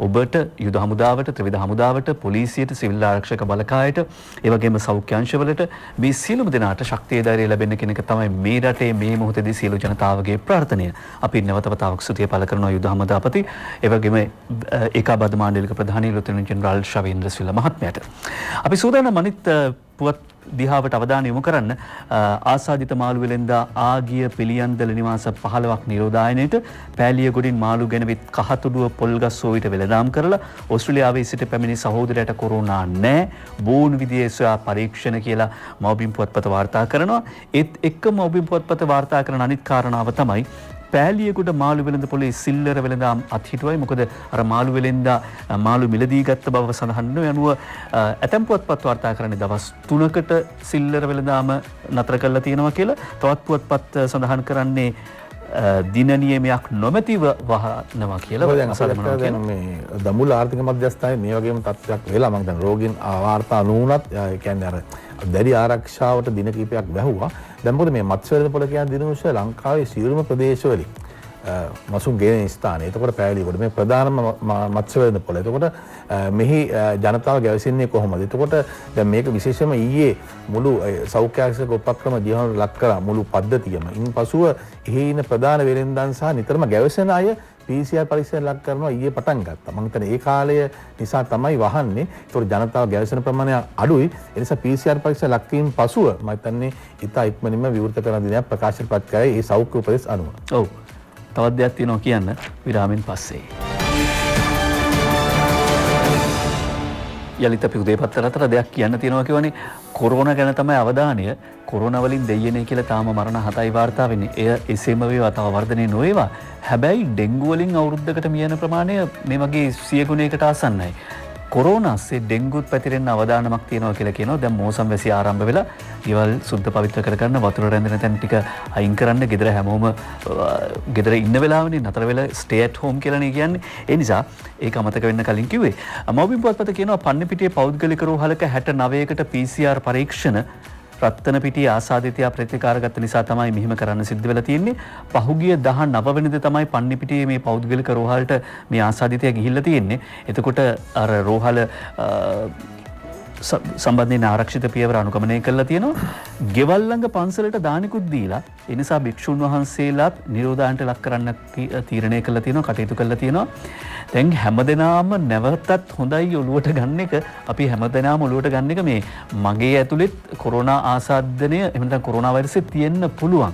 [SPEAKER 1] ඔබට යුද හමුදාවට ත්‍රිවිධ හමුදාවට පොලිසියට සිවිල් ආරක්ෂක බලකායට ඒ වගේම සෞඛ්‍ය අංශවලට මේ සියලුම දෙනාට ශක්තිය ධෛර්යය ලැබෙන්න කියන එක තමයි මේ රටේ මේ මොහොතේදී සියලු ජනතාවගේ ප්‍රාර්ථනය. අපි නැවත වතාවක් ස්තුතිය පළ කරනවා යුද හමුදාපති ඒ වගේම ඒකාබද්ධ මාණ්ඩලික ප්‍රධානී ලේතනන්ට් ජෙනරාල් ශවේන්ද්‍ර සිල්වා මහත්මයාට. අපි සූදානම් අනිත් පුවත් දිහාවට අවධානය යොමු කරන්න ආසාදිත මාළු වෙලෙන්දා ආගිය පිළියන්දල නිවාස 15ක් නිරෝධායනයේට පෑලියගොඩින් මාළු ගෙනවිත් කහතුඩුව පොල්ගස් සෝවිත වෙළඳාම් කරලා ඕස්ට්‍රේලියාවේ සිට පැමිණි සහෝදරයට කොරෝනා නැහැ බෝන් විදියේ සොයා පරීක්ෂණ කියලා මව්බිම් පුවත්පත වාර්තා කරනවා. ඒත් එක්කම මව්බිම් පුවත්පත වාර්තා කරන අනිත් කාරණාව තමයි පෑලියගොඩ මාළු වෙළඳ පොලේ සිල්ලර වෙළඳාම් අත්හිටුවයි. මොකද අර මාළු වෙළෙන්දා මාළු මිලදී ගත්ත බව සඳහන් වෙන අනුව ඇතැම් පුවත්පත් වාර්තා කරන්නේ දවස් 3කට සිල්ලර වෙළඳාම නතර කරලා තියෙනවා කියලා. තවත් පුවත්පත් සඳහන් කරන්නේ දින නියමයක් නොමැතිව වහනවා කියලා.
[SPEAKER 2] දැන් මේ දඹුල්ල ආර්ථික මධ්‍යස්ථානයේ මේ වගේම තත්ත්වයක් වෙලා මම දැන් රෝගීන් වාර්තා නුනත් ඒ කියන්නේ අර දැඩි ආරක්ෂාවට දින කිහිපයක් වැහුවා. දැන් මොකද මේ මත්ස්‍ය වෙළඳ පොළ කියන දිනුෂ ලංකාවේ සියලුම ප්‍රදේශවලින් මසුන් ගෙන ස්ථාන. එතකොට පෑලියගොඩ මේ ප්‍රධානම මත්ස්‍ය වෙළඳ පොළ. එතකොට මෙහි ජනතාව ගැවසෙන්නේ කොහොමද? එතකොට දැන් මේක විශේෂයෙන්ම ඊයේ මුළු සෞඛ්‍ය ආරක්ෂක උපක්‍රම ජීවන ලක් කරා මුළු පද්ධතියම. ඉන්පසුව එහි ඉන්න ප්‍රධාන වෙළෙන්දන් සහ නිතරම ගැවසෙන අය PCR පරීක්ෂණ ලක් කරනවා ඊයේ පටන් ගත්තා. මම හිතන්නේ ඒ කාලය නිසා තමයි වහන්නේ. ඒතකොට ජනතාව ගැවසෙන ප්‍රමාණය අඩුයි. ඒ නිසා PCR පරීක්ෂණ ලක් වීම පසුව මම හිතන්නේ ඉතා ඉක්මනින්ම විවෘත කරන දිනයක් ප්‍රකාශපත් කරයි ඒ සෞඛ්‍ය උපදෙස් අනුව.
[SPEAKER 1] ඔව්. තවත් දෙයක් තියෙනවා කියන්න විරාමෙන් පස්සේ. යලිත අපි උදේ පත්තර අතර දෙයක් කියන්න තියෙනවා කියවනේ කොරෝනා ගැන තමයි අවධානය. කොරෝනා වලින් දෙයියනේ කියලා තාම මරණ 7යි වාර්තා වෙන්නේ. එය එසේම වේවා තව වර්ධනය නොවේවා. හැබැයි ඩෙන්ගු වලින් අවුරුද්දකට මියන ප්‍රමාණය මේ වගේ 100 ගුණයකට ආසන්නයි. කොරෝනාස්සේ ඩෙන්ගුත් පැතිරෙන්න අවදානමක් තියෙනවා කියලා කියනවා. දැන් මෝසම් වැසිය ආරම්භ වෙලා ගෙවල් සුද්ධ පවිත්‍ර කරගන්න වතුර රැඳෙන තැන් ටික අයින් කරන්න ගෙදර හැමෝම ගෙදර ඉන්න වෙලාවනේ නතර වෙලා ස්ටේ ඇට් හෝම් කියලානේ කියන්නේ. ඒ නිසා ඒක අමතක වෙන්න කලින් කිව්වේ. මව්බිම් පුවත්පත කියනවා පන්නපිටියේ පෞද්ගලික රෝහලක 69කට PCR පරීක්ෂණ රත්නපිටිය ආසාදිතයා ප්‍රතිකාරගත නිසා තමයි මෙහෙම කරන්න සිද්ධ වෙලා තියෙන්නේ. පහුගිය 19 වෙනිදා තමයි පන්නිපිටියේ මේ පෞද්ගලික රෝහලට මේ ආසාදිතයා ගිහිල්ලා තියෙන්නේ. එතකොට අර රෝහල සම්බන්ධයෙන් ආරක්ෂිත පියවර අනුගමනය කළා තියෙනවා. ගෙවල් ළඟ පන්සලට දානිකුත් දීලා ඒ නිසා භික්ෂුන් වහන්සේලාත් නිරෝධායනට ලක් කරන්න තීරණය කළා තියෙනවා, කටයුතු කළා තියෙනවා. දැන් හැමදෙනාම නැවතත් හොඳයි ඔලුවට ගන්න එක අපි හැමදෙනාම ඔලුවට ගන්න එක මේ මගේ ඇතුළෙත් කොරෝනා ආසාදනය එහෙම නැත්නම් කොරෝනා වෛරසය තියෙන්න පුළුවන්.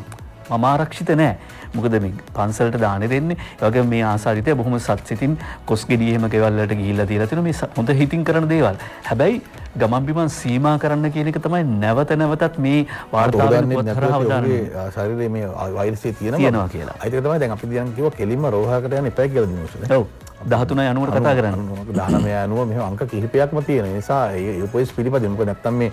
[SPEAKER 1] මම ආරක්ෂිත නැහැ. මොකද මේ පන්සලට දානෙ දෙන්නේ. ඒ වගේම මේ ආසාදිතය බොහොම සත්‍සිතින් කොස්ගෙඩිය එහෙම ගෙවල් වලට ගිහිල්ලා තියලා තියෙනවා. මේ හොඳ හිතින් කරන දේවල්. හැබැයි ගමන් බිමන් සීමා කරන්න කියන එක තමයි නැවත නැවතත් මේ වාර්තා වෙන පොත් හරහා අවධානය
[SPEAKER 2] ශරීරයේ මේ වෛරසය තියෙනවා
[SPEAKER 1] කියලා.
[SPEAKER 2] ඒක තමයි දැන් අපි දැන් කිව්ව කෙලින්ම රෝහලකට යන්න එපා කියලා දිනුවනේ.
[SPEAKER 1] ඔව්. 13:90ට කතා කරන්නේ.
[SPEAKER 2] 19:90 මෙහෙම අංක කිහිපයක්ම තියෙන නිසා ඒ උපදෙස් පිළිපදින්න. මොකද නැත්තම් මේ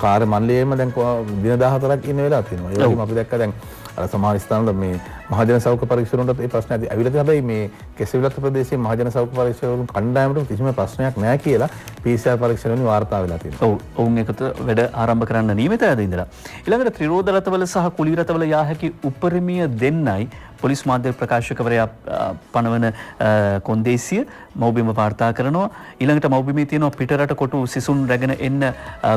[SPEAKER 2] කාර්ය මණ්ඩලයේම දැන් දින 14ක් ඉන්න වෙලා තියෙනවා. ඒ වගේම අපි දැක්ක දැන් අර සමහර ස්ථානවල මේ මහජන සෞඛ්‍ය පරීක්ෂණවලට ඒ ප්‍රශ්න ඇවිල්ලා තියෙනවා. හැබැයි මේ කෙසෙවිලත් ප්‍රදේශයේ මහජන සෞඛ්‍ය පරීක්ෂණ කණ්ඩායමට කිසිම ප්‍රශ්නයක් නැහැ කියලා PCR පරීක්ෂණ වලින් වාර්තා වෙලා තියෙනවා.
[SPEAKER 1] ඔව්. ඔවුන් එකතු වැඩ ආරම්භ කරන්න නියමිතයද ඉඳලා. ඊළඟට ත්‍රිරෝද රථවල සහ කුලී රථවල යා හැකි උපරිමීය දෙන්නයි පොලිස් මාධ්‍ය ප්‍රකාශකවරයා පනවන කොන්දේසිය මව්බිම වාර්තා කරනවා. ඊළඟට මව්බිමේ තියෙනවා පිටරට කොටු සිසුන් රැගෙන එන්න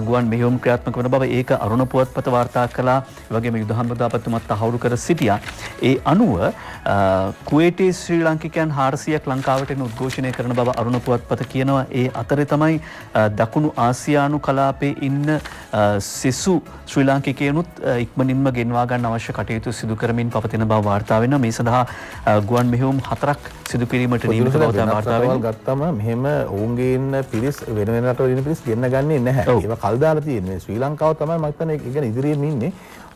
[SPEAKER 1] ගුවන් මෙහෙයුම් ක්‍රියාත්මක වන බව ඒක අරුණ පුවත්පත වාර්තා කළා. ඒ වගේම යුද හමුදාපතිතුමත් තහවුරු කර සිටියා. ඒ අනුව කුවේටේ ශ්‍රී ලාංකිකයන් 400ක් ලංකාවට එන උද්ඝෝෂණය කරන බව අරුණ පුවත්පත කියනවා. ඒ අතරේ තමයි දකුණු ආසියානු කලාපයේ ඉන්න සෙසු ශ්‍රී ලාංකිකයනුත් ඉක්මනින්ම ගෙන්වා ගන්න අවශ්‍ය කටයුතු සිදු කරමින් පවතින බව වාර්තා වෙනවා. මේ සඳහා ගුවන් මෙහෙයුම් 4ක් සිදු කිරීමට නියමිත බව වාර්තා වෙනවා.
[SPEAKER 2] ගත්තම මෙහෙම ඔවුන්ගේ ඉන්න පිරිස් වෙන වෙන රටවල ඉන්න පිරිස් ගෙන්න ගන්නේ නැහැ. ඒවා කල් දාලා තියෙන්නේ. ශ්‍රී ලංකාව තමයි මම හිතන්නේ ඒක ගැන ඉදිරියෙන් ඉන්නේ.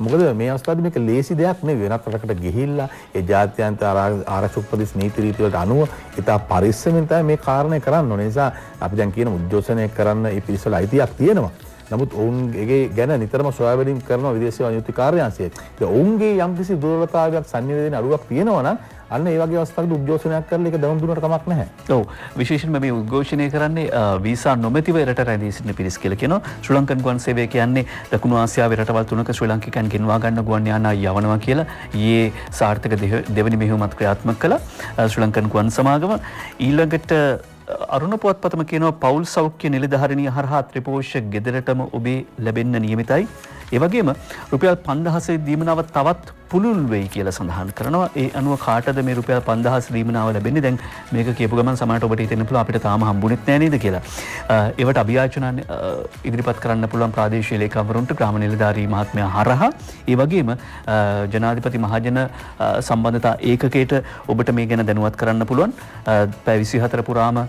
[SPEAKER 2] මොකද මේ අවස්ථාවේ මේක ලේසි දෙයක් නෙවෙයි. වෙනත් රටකට ගිහිල්ලා ඒ ජාත්‍යන්තර ආරක්ෂක උපදෙස් නීති රීති වලට අනුව ඉතා පරිස්සමින් තමයි මේ කාරණේ කරන්න ඕනේ. නිසා අපි දැන් කියන උද්ඝෝෂණය කරන්න මේ පිරිසවල අයිතියක් තියෙනවා. නමුත් ඔවුන්ගේ ගැන නිතරම සොයා බැලීම් කරන විදේශ අනුයුක්ති කාර්යාංශය. ඒ ඔවුන්ගේ යම්කිසි දුර්වලතාවයක් සංනිවේදනයේ අඩුවක් තියෙනවා නම් අන්න ඒ වගේ අවස්ථාවකදී උද්ඝෝෂණයක් කරලා ඒක දවම් දුන්නට කමක් නැහැ.
[SPEAKER 1] ඔව් විශේෂයෙන්ම මේ උද්ඝෝෂණය කරන්නේ වීසා නොමැතිව රට රැඳී සිටින පිරිස් කියලා කියනවා. ශ්‍රී ලංකන් ගුවන් සේවය කියන්නේ දකුණු ආසියාවේ රටවල් තුනක ශ්‍රී ලාංකිකයන් ගෙන්වා ගන්න ගුවන් යානා යවනවා කියලා ඊයේ සාර්ථක දෙවනි මෙහෙයුමත් ක්‍රියාත්මක කළා ශ්‍රී ලංකන් ගුවන් සමාගම. ඊළඟට අරුණ පුවත්පතම කියනවා පෞල් සෞඛ්‍ය නිලධාරිනිය හරහා ත්‍රිපෝෂ්‍ය ගෙදරටම ඔබේ ලැබෙන්න නියමිතයි. ඒ වගේම රුපියල් 5000 දීමනාව තවත් පුළුල් වෙයි කියලා සඳහන් කරනවා. ඒ අනුව කාටද මේ රුපියල් 5000 දීමනාව ලැබෙන්නේ? දැන් මේක කියපු ගමන් සමහරට ඔබට හිතෙන්න පුළුවන් අපිට තාම හම්බුනේත් නෑ නේද කියලා. ඒවට අභියාචනා ඉදිරිපත් කරන්න පුළුවන් ප්‍රාදේශීය ලේකම්වරුන්ට ග්‍රාම නිලධාරී මහත්මයා හරහා. ඒ වගේම ජනාධිපති මහජන සම්බන්ධතා ඒකකයට ඔබට මේ ගැන දැනුවත් කරන්න පුළුවන්. පැය 24 පුරාම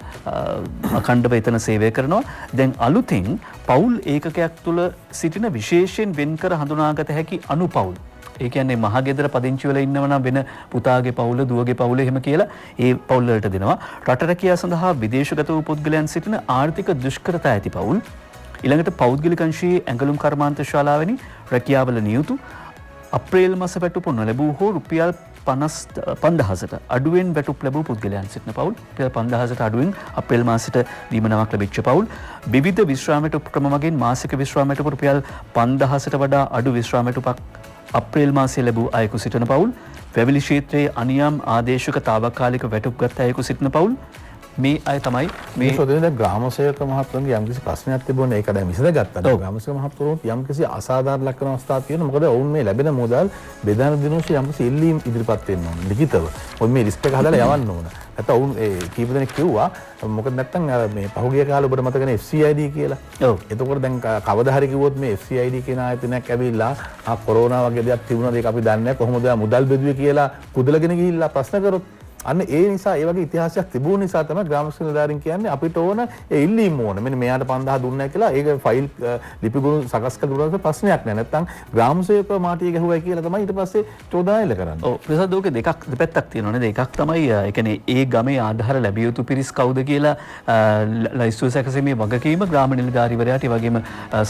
[SPEAKER 1] අඛණ්ඩව එතන සේවය කරනවා. දැන් අලුතින් පවුල් ඒකකයක් තුළ සිටින විශේෂයෙන් වෙන්කර හඳුනාගත හැකි අනුපවුල්. ඒ කියන්නේ මහගෙදර පදිංචි වෙලා ඉන්නව නම් වෙන පුතාගේ පවුල, දුවගේ පවුල එහෙම කියලා ඒ පවුල් වලට දෙනවා. රට රැකියාව සඳහා විදේශගත වූ පුද්ගලයන් සිටින ආර්ථික දුෂ්කරතා ඇති පවුල්. ඊළඟට පෞද්ගලික අංශයේ ඇඟලුම් කර්මාන්ත ශාලාවෙනි රැකියාවල නියුතු අප්‍රේල් මාස වැටුප නොලැබූ හෝ රුපියල් 5000ට අඩුවෙන් වැටුප් ලැබූ පුද්ගලයන් සිටින පවුල්. රුපියල් 5000ට අඩුවෙන් අප්‍රේල් මාසෙට දීමනාවක් ලැබිච්ච පවුල්. විවිධ විශ්‍රාම වැටුප් ක්‍රම මගින් මාසික විශ්‍රාම වැටුප රුපියල් 5000ට වඩා අඩු විශ්‍රාම වැටුපක් අප්‍රේල් මාසයේ ලැබූ අයෙකු සිටින පවුල්. පැවිලි ක්ෂේත්‍රයේ අනියම් ආදේශක තාවකාලික වැටුප් ගත් අයෙකු සිටින පවුල්. මේ අය තමයි
[SPEAKER 2] මේ සොදෙන ග්‍රාම සේවක මහත්තුන්ගේ යම්කිසි ප්‍රශ්නයක් තිබුණා ඒක දැන් විසඳගත්තා. ග්‍රාම සේවක මහත්තුරුන්ට යම්කිසි අසාධාරණ ලක්ෂණ අවස්ථා තියෙනවා. මොකද ඔවුන් මේ ලැබෙන මුදල් බෙදාන දිනුෂි යම්කිසි ඉල්ලීම් ඉදිරිපත් වෙන්න ඕන. ලිඛිතව. ඔවුන් මේ ලිස්ට් එක හදලා යවන්න ඕන. නැත්නම් ඔවුන් ඒ කීප දෙනෙක් කිව්වා මොකද නැත්නම් මේ පහුගිය කාලේ ඔබට මතකනේ FCID කියලා. ඔව්. එතකොට දැන් කවදා හරි කිව්වොත් මේ FCID කියන ආයතනයක් ඇවිල්ලා කොරෝනා වගේ දෙයක් තිබුණාද ඒක අපි දන්නේ නැහැ. කොහොමද මුදල් බෙදුවේ කියලා කුදලගෙන ගිහිල්ලා ප්‍රශ්න කරොත් අන්න ඒ නිසා ඒ වගේ ඉතිහාසයක් තිබුණ නිසා තමයි ග්‍රාම නිලධාරීන් කියන්නේ අපිට ඕන ඒ ඉල්ලීම් ඕන. මෙන්න මෙයාට 5000 දුන්නා කියලා ඒක ෆයිල් ලිපිගුරු සකස් කරලා ප්‍රශ්නයක් නෑ. නැත්තම් ග්‍රාම සේවකව මාටිය ගැහුවයි කියලා තමයි ඊට පස්සේ චෝදනා එල්ල කරන්නේ.
[SPEAKER 1] ඔව් ප්‍රසාද් ඕකේ දෙපැත්තක් තියෙනවා නේද? එකක් තමයි ඒ කියන්නේ ඒ ගමේ ආධාර ලැබිය යුතු පිරිස් කවුද කියලා ලයිස්තුව සැකසීමේ වගකීම ග්‍රාම නිලධාරීවරයාට ඒ වගේම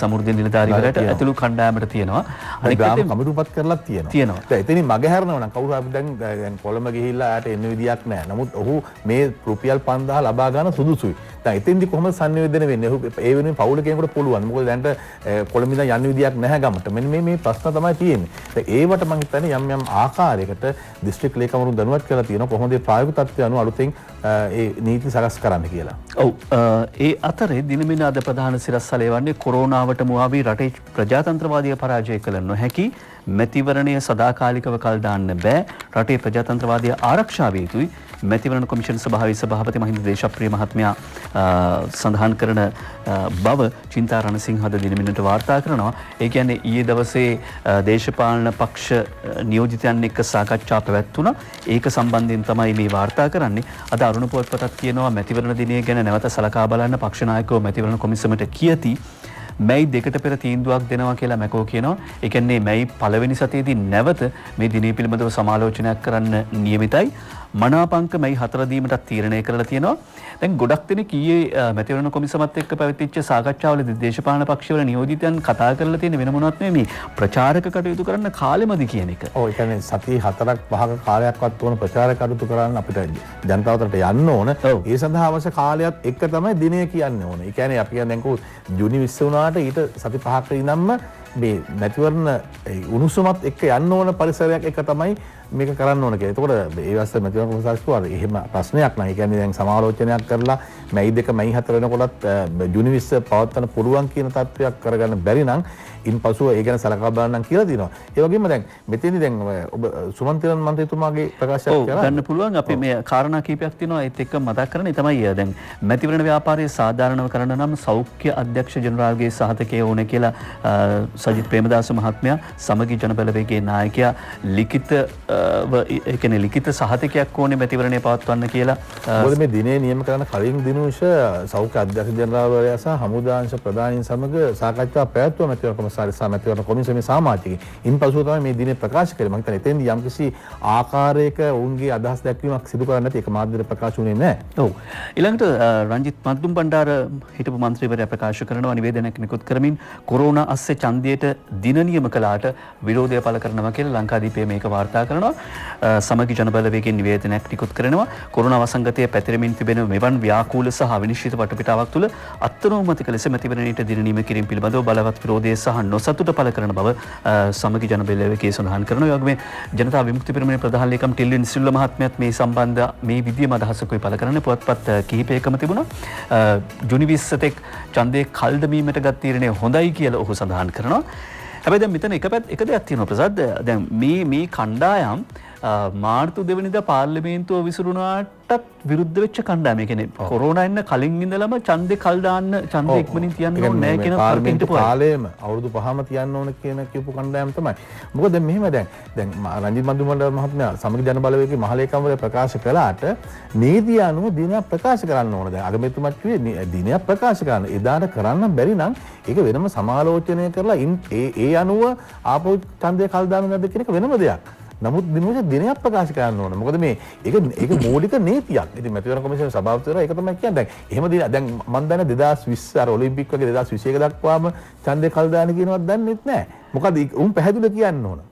[SPEAKER 1] සමෘද්ධි නිලධාරීවරයාට ඇතුළු කණ්ඩායමට තියෙනවා.
[SPEAKER 2] අනිත් ග්‍රාම කමිටුපත් කරලා තියෙනවා. දැන් එතනින් මගහැරනවා නම් කවුරු අපි දැන් කොළඹ ගිහිල්ලා ආට එන්න විදියක් නැහැ. නමුත් ඔහු මේ රුපියල් 5000 ලබා ගන්න සුදුසුයි. දැන් එතෙන්දි කොහොමද සංනිවේදනය වෙන්නේ? ඔහු ඒ වෙනුවෙන් පවුල කෙනෙකුට පුළුවන්. මොකද දැන්ට කොළඹ ඉඳන් යන්න විදියක් නැහැ ගමට. මෙන්න මේ ප්‍රශ්න තමයි තියෙන්නේ. දැන් ඒවට මම හිතන්නේ යම් ආකාරයකට දිස්ත්‍රික් ලේකම්වරුන් දැනුවත් කරලා තියෙනවා කොහොමද මේ ප්‍රායෝගික තත්ත්වය අනුව අලුතෙන් ඒ නීති සකස් කරන්න කියලා.
[SPEAKER 1] ඔව් ඒ අතරේ දිනමින අද ප්‍රධාන සිරස්තලය වන්නේ කොරෝනාවට මුවා වී රටේ ප්‍රජාතන්ත්‍රවාදය පරාජය කළ නොහැකි මැතිවරණය සදාකාලිකව කල් දාන්න බෑ. රටේ ප්‍රජාතන්ත්‍රවාදය ආරක්ෂා විය යුතුයි. මැතිවරණ කොමිෂන් සභාවේ සභාපති මහින්ද දේශප්‍රිය මහත්මයා සඳහන් කරන බව චින්තා රණසිංහ අද දිනමිනට වාර්තා කරනවා. ඒ කියන්නේ ඊයේ දවසේ දේශපාලන පක්ෂ නියෝජිතයන් එක්ක සාකච්ඡා පැවැත්වුණා. ඒක සම්බන්ධයෙන් තමයි මේ වාර්තා කරන්නේ. අද අරුණ පුවත්පතත් කියනවා මැතිවරණ දිනය ගැන නැවත සලකා බලන්න පක්ෂ නායකයෝ මැතිවරණ කොමිසමට කියති. මැයි 2ට පෙර තීන්දුවක් දෙනවා කියලා මැකෝ කියනවා. ඒ කියන්නේ මැයි 1 වෙනි සතියේදී නැවත මේ දිනේ පිළිබඳව සමාලෝචනයක් කරන්න නියමිතයි. මනාපංක මැයි 4 දීමටත් තීරණය කරලා තියෙනවා. දැන් ගොඩක් දෙනෙක් ඊයේ මැතිවරණ කොමිසමත් එක්ක පැවතිච්ච සාකච්ඡාවලදී දේශපාලන පක්ෂවල නියෝජිතයන් කතා කරලා තියෙන වෙන මොනවත් නෙමෙයි ප්‍රචාරක කටයුතු කරන්න කාලෙමදි කියන එක.
[SPEAKER 2] ඔව් ඒ කියන්නේ සති 4ක් 5ක කාලයක්වත් ඕන ප්‍රචාරක කටයුතු කරන්න අපිට ජනතාවට යන්න ඕන. ඒ සඳහා අවශ්‍ය කාලයත් එක්ක තමයි දිනය කියන්නේ ඕන. ඒ කියන්නේ අපි කියන්නේ දැන් ජූනි 20 වුණාට ඊට සති 5ක ඉඳන්ම මේ මැතිවරණ උණුසුමත් එක්ක යන්න ඕන පරිසරයක් එක තමයි මේක කරන්න ඕන කියලා. එතකොට ඒ වස්ත මැතිවරණ කොමසාරිස් කිව්වා එහෙම ප්‍රශ්නයක් නැහැ. ඒ කියන්නේ දැන් සමාලෝචනයක් කරලා මැයි 2 මැයි 4 වෙනකොටත් ජුනි 20 පවත්වන්න පුළුවන් කියන තත්ත්වයක් කරගන්න බැරි නම් ඉන්පසුව ඒ ගැන සලකා බලන්න කියලා තියෙනවා. ඒ වගේම දැන් මෙතෙන්දි දැන් ඔබ සුමන්තිරන් මන්ත්‍රීතුමාගේ ප්‍රකාශයක්
[SPEAKER 1] කරා ගන්න පුළුවන් අපි මේ කාරණා කීපයක් තියෙනවා ඒත් එක්ක මතක් කරන්නේ තමයි දැන් මැතිවරණ ව්‍යාපාරයේ සාධාරණව කරන්න නම් සෞඛ්‍ය අධ්‍යක්ෂ ජනරාල්ගේ සහතිකය ඕනේ කියලා සජිත් ප්‍රේමදාස මහත්මයා සමගි ජනබලවේගයේ නායකයා ලිඛිත ඒ කියන්නේ ලිඛිත සහතිකයක් ඕනේ මැතිවරණය පවත්වන්න කියලා.
[SPEAKER 2] මොකද මේ දිනේ නියම කරන කලින් දිනුෂ සෞඛ්‍ය අධ්‍යක්ෂ ජනරාල්වරයා සහ හමුදාංශ ප්‍රධානීන් සමග සාකච්ඡා පැවැත්වුවා මැතිවරණ කොමසාරිස් සහ මැතිවරණ කොමිසමේ සාමාජිකයින්. ඉන්පසුව තමයි මේ දිනේ ප්‍රකාශ කළේ. මම හිතන්නේ එතෙන්දී යම්කිසි ආකාරයක ඔවුන්ගේ අදහස් දැක්වීමක් සිදු කරන්නේ නැති ඒක මාධ්‍යවල ප්‍රකාශ වුණේ නැහැ.
[SPEAKER 1] ඔව්. ඊළඟට රංජිත් මද්දුම් බණ්ඩාර හිටපු මන්ත්‍රීවරයා ප්‍රකාශ කරනවා නිවේදනයක් නිකුත් කරමින් කොරෝනා අස්සේ ඡන්දයට දින නියම කළාට විරෝධය පළ කරනවා කියලා ලංකාදීපේ මේක වාර්තා කරනවා. සමගි ජනබලවේගයෙන් නිවේදනයක් නිකුත් කරනවා. කොරෝනා වසංගතය පැතිරෙමින් තිබෙන මෙවන් ව්‍යාකූල සහ අවිනිශ්චිත වටපිටාවක් තුළ අත්නෝමතික ලෙස මැතිවරණයට දින නියම කිරීම පිළිබඳව බලවත් විරෝධය සහ නොසතුට පළ කරන බව සමගි ජනබලවේගයේ සඳහන් කරනවා. ඒ වගේම ජනතා විමුක්ති පෙරමුණේ ප්‍රධාන ලේකම් ටිල්වින් සිල්වා මහත්මයාත් මේ සම්බන්ධ මේ විදියම අදහසකුයි පළ කරන්නේ. පුවත්පත් කිහිපයකම තිබුණා. ජුනි 20 තෙක් ඡන්දේ කල් දැමීමට ගත් තීරණය හොඳයි කියලා ඔහු සඳහන් කරනවා. හැබැයි දැන් මෙතන එක දෙයක් තියෙනවා ප්‍රසාද්. දැන් මේ කණ්ඩායම් මාර්තු 2 වෙනිදා පාර්ලිමේන්තුව විසිරුණාටත් විරුද්ධ වෙච්ච කණ්ඩායම. ඒ කියන්නේ කොරෝනා එන්න කලින් ඉඳලම ඡන්දේ කල් දාන්න ඡන්දේ ඉක්මනින් තියන්න ඕනේ නැහැ කියන
[SPEAKER 2] පාර්ලිමේන්තු කාලයේම අවුරුදු 5ම තියන්න ඕන කියන කියපු කණ්ඩායම තමයි. මොකද දැන් මෙහෙම දැන් රංජිත් මන්දුමණ්ඩල මහත්මයා සමගි ජනබලවේගයේ මහලේකම්වරයා ප්‍රකාශ කළාට නීතිය අනුව දිනයක් ප්‍රකාශ කරන්න ඕන. දැන් අගමැතිතුමත් කිව්වේ දිනයක් ප්‍රකාශ කරන්න. එදාට කරන්න බැරි නම් ඒක වෙනම සමාලෝචනය කරලා ඒ අනුව ආපහු ඡන්දේ කල් දාන්න නැද්ද කියන එක වෙනම දෙයක්. නමුත් දිනයක් ප්‍රකාශ කරන්න ඕන. මොකද මේ ඒක මූලික නීතියක්. ඉතින් මැතිවරණ කොමිසම සභාපතිවරයා ඒක තමයි කියන්නේ. දැන් එහෙම දැන් මම දන්නේ 2020 අර ඔලිම්පික් වගේ 2021 දක්වාම ඡන්දේ කල් දාන්න කියනවත් දන්නෙත් නැහැ. මොකද උන් පැහැදිලිව කියන්න ඕන.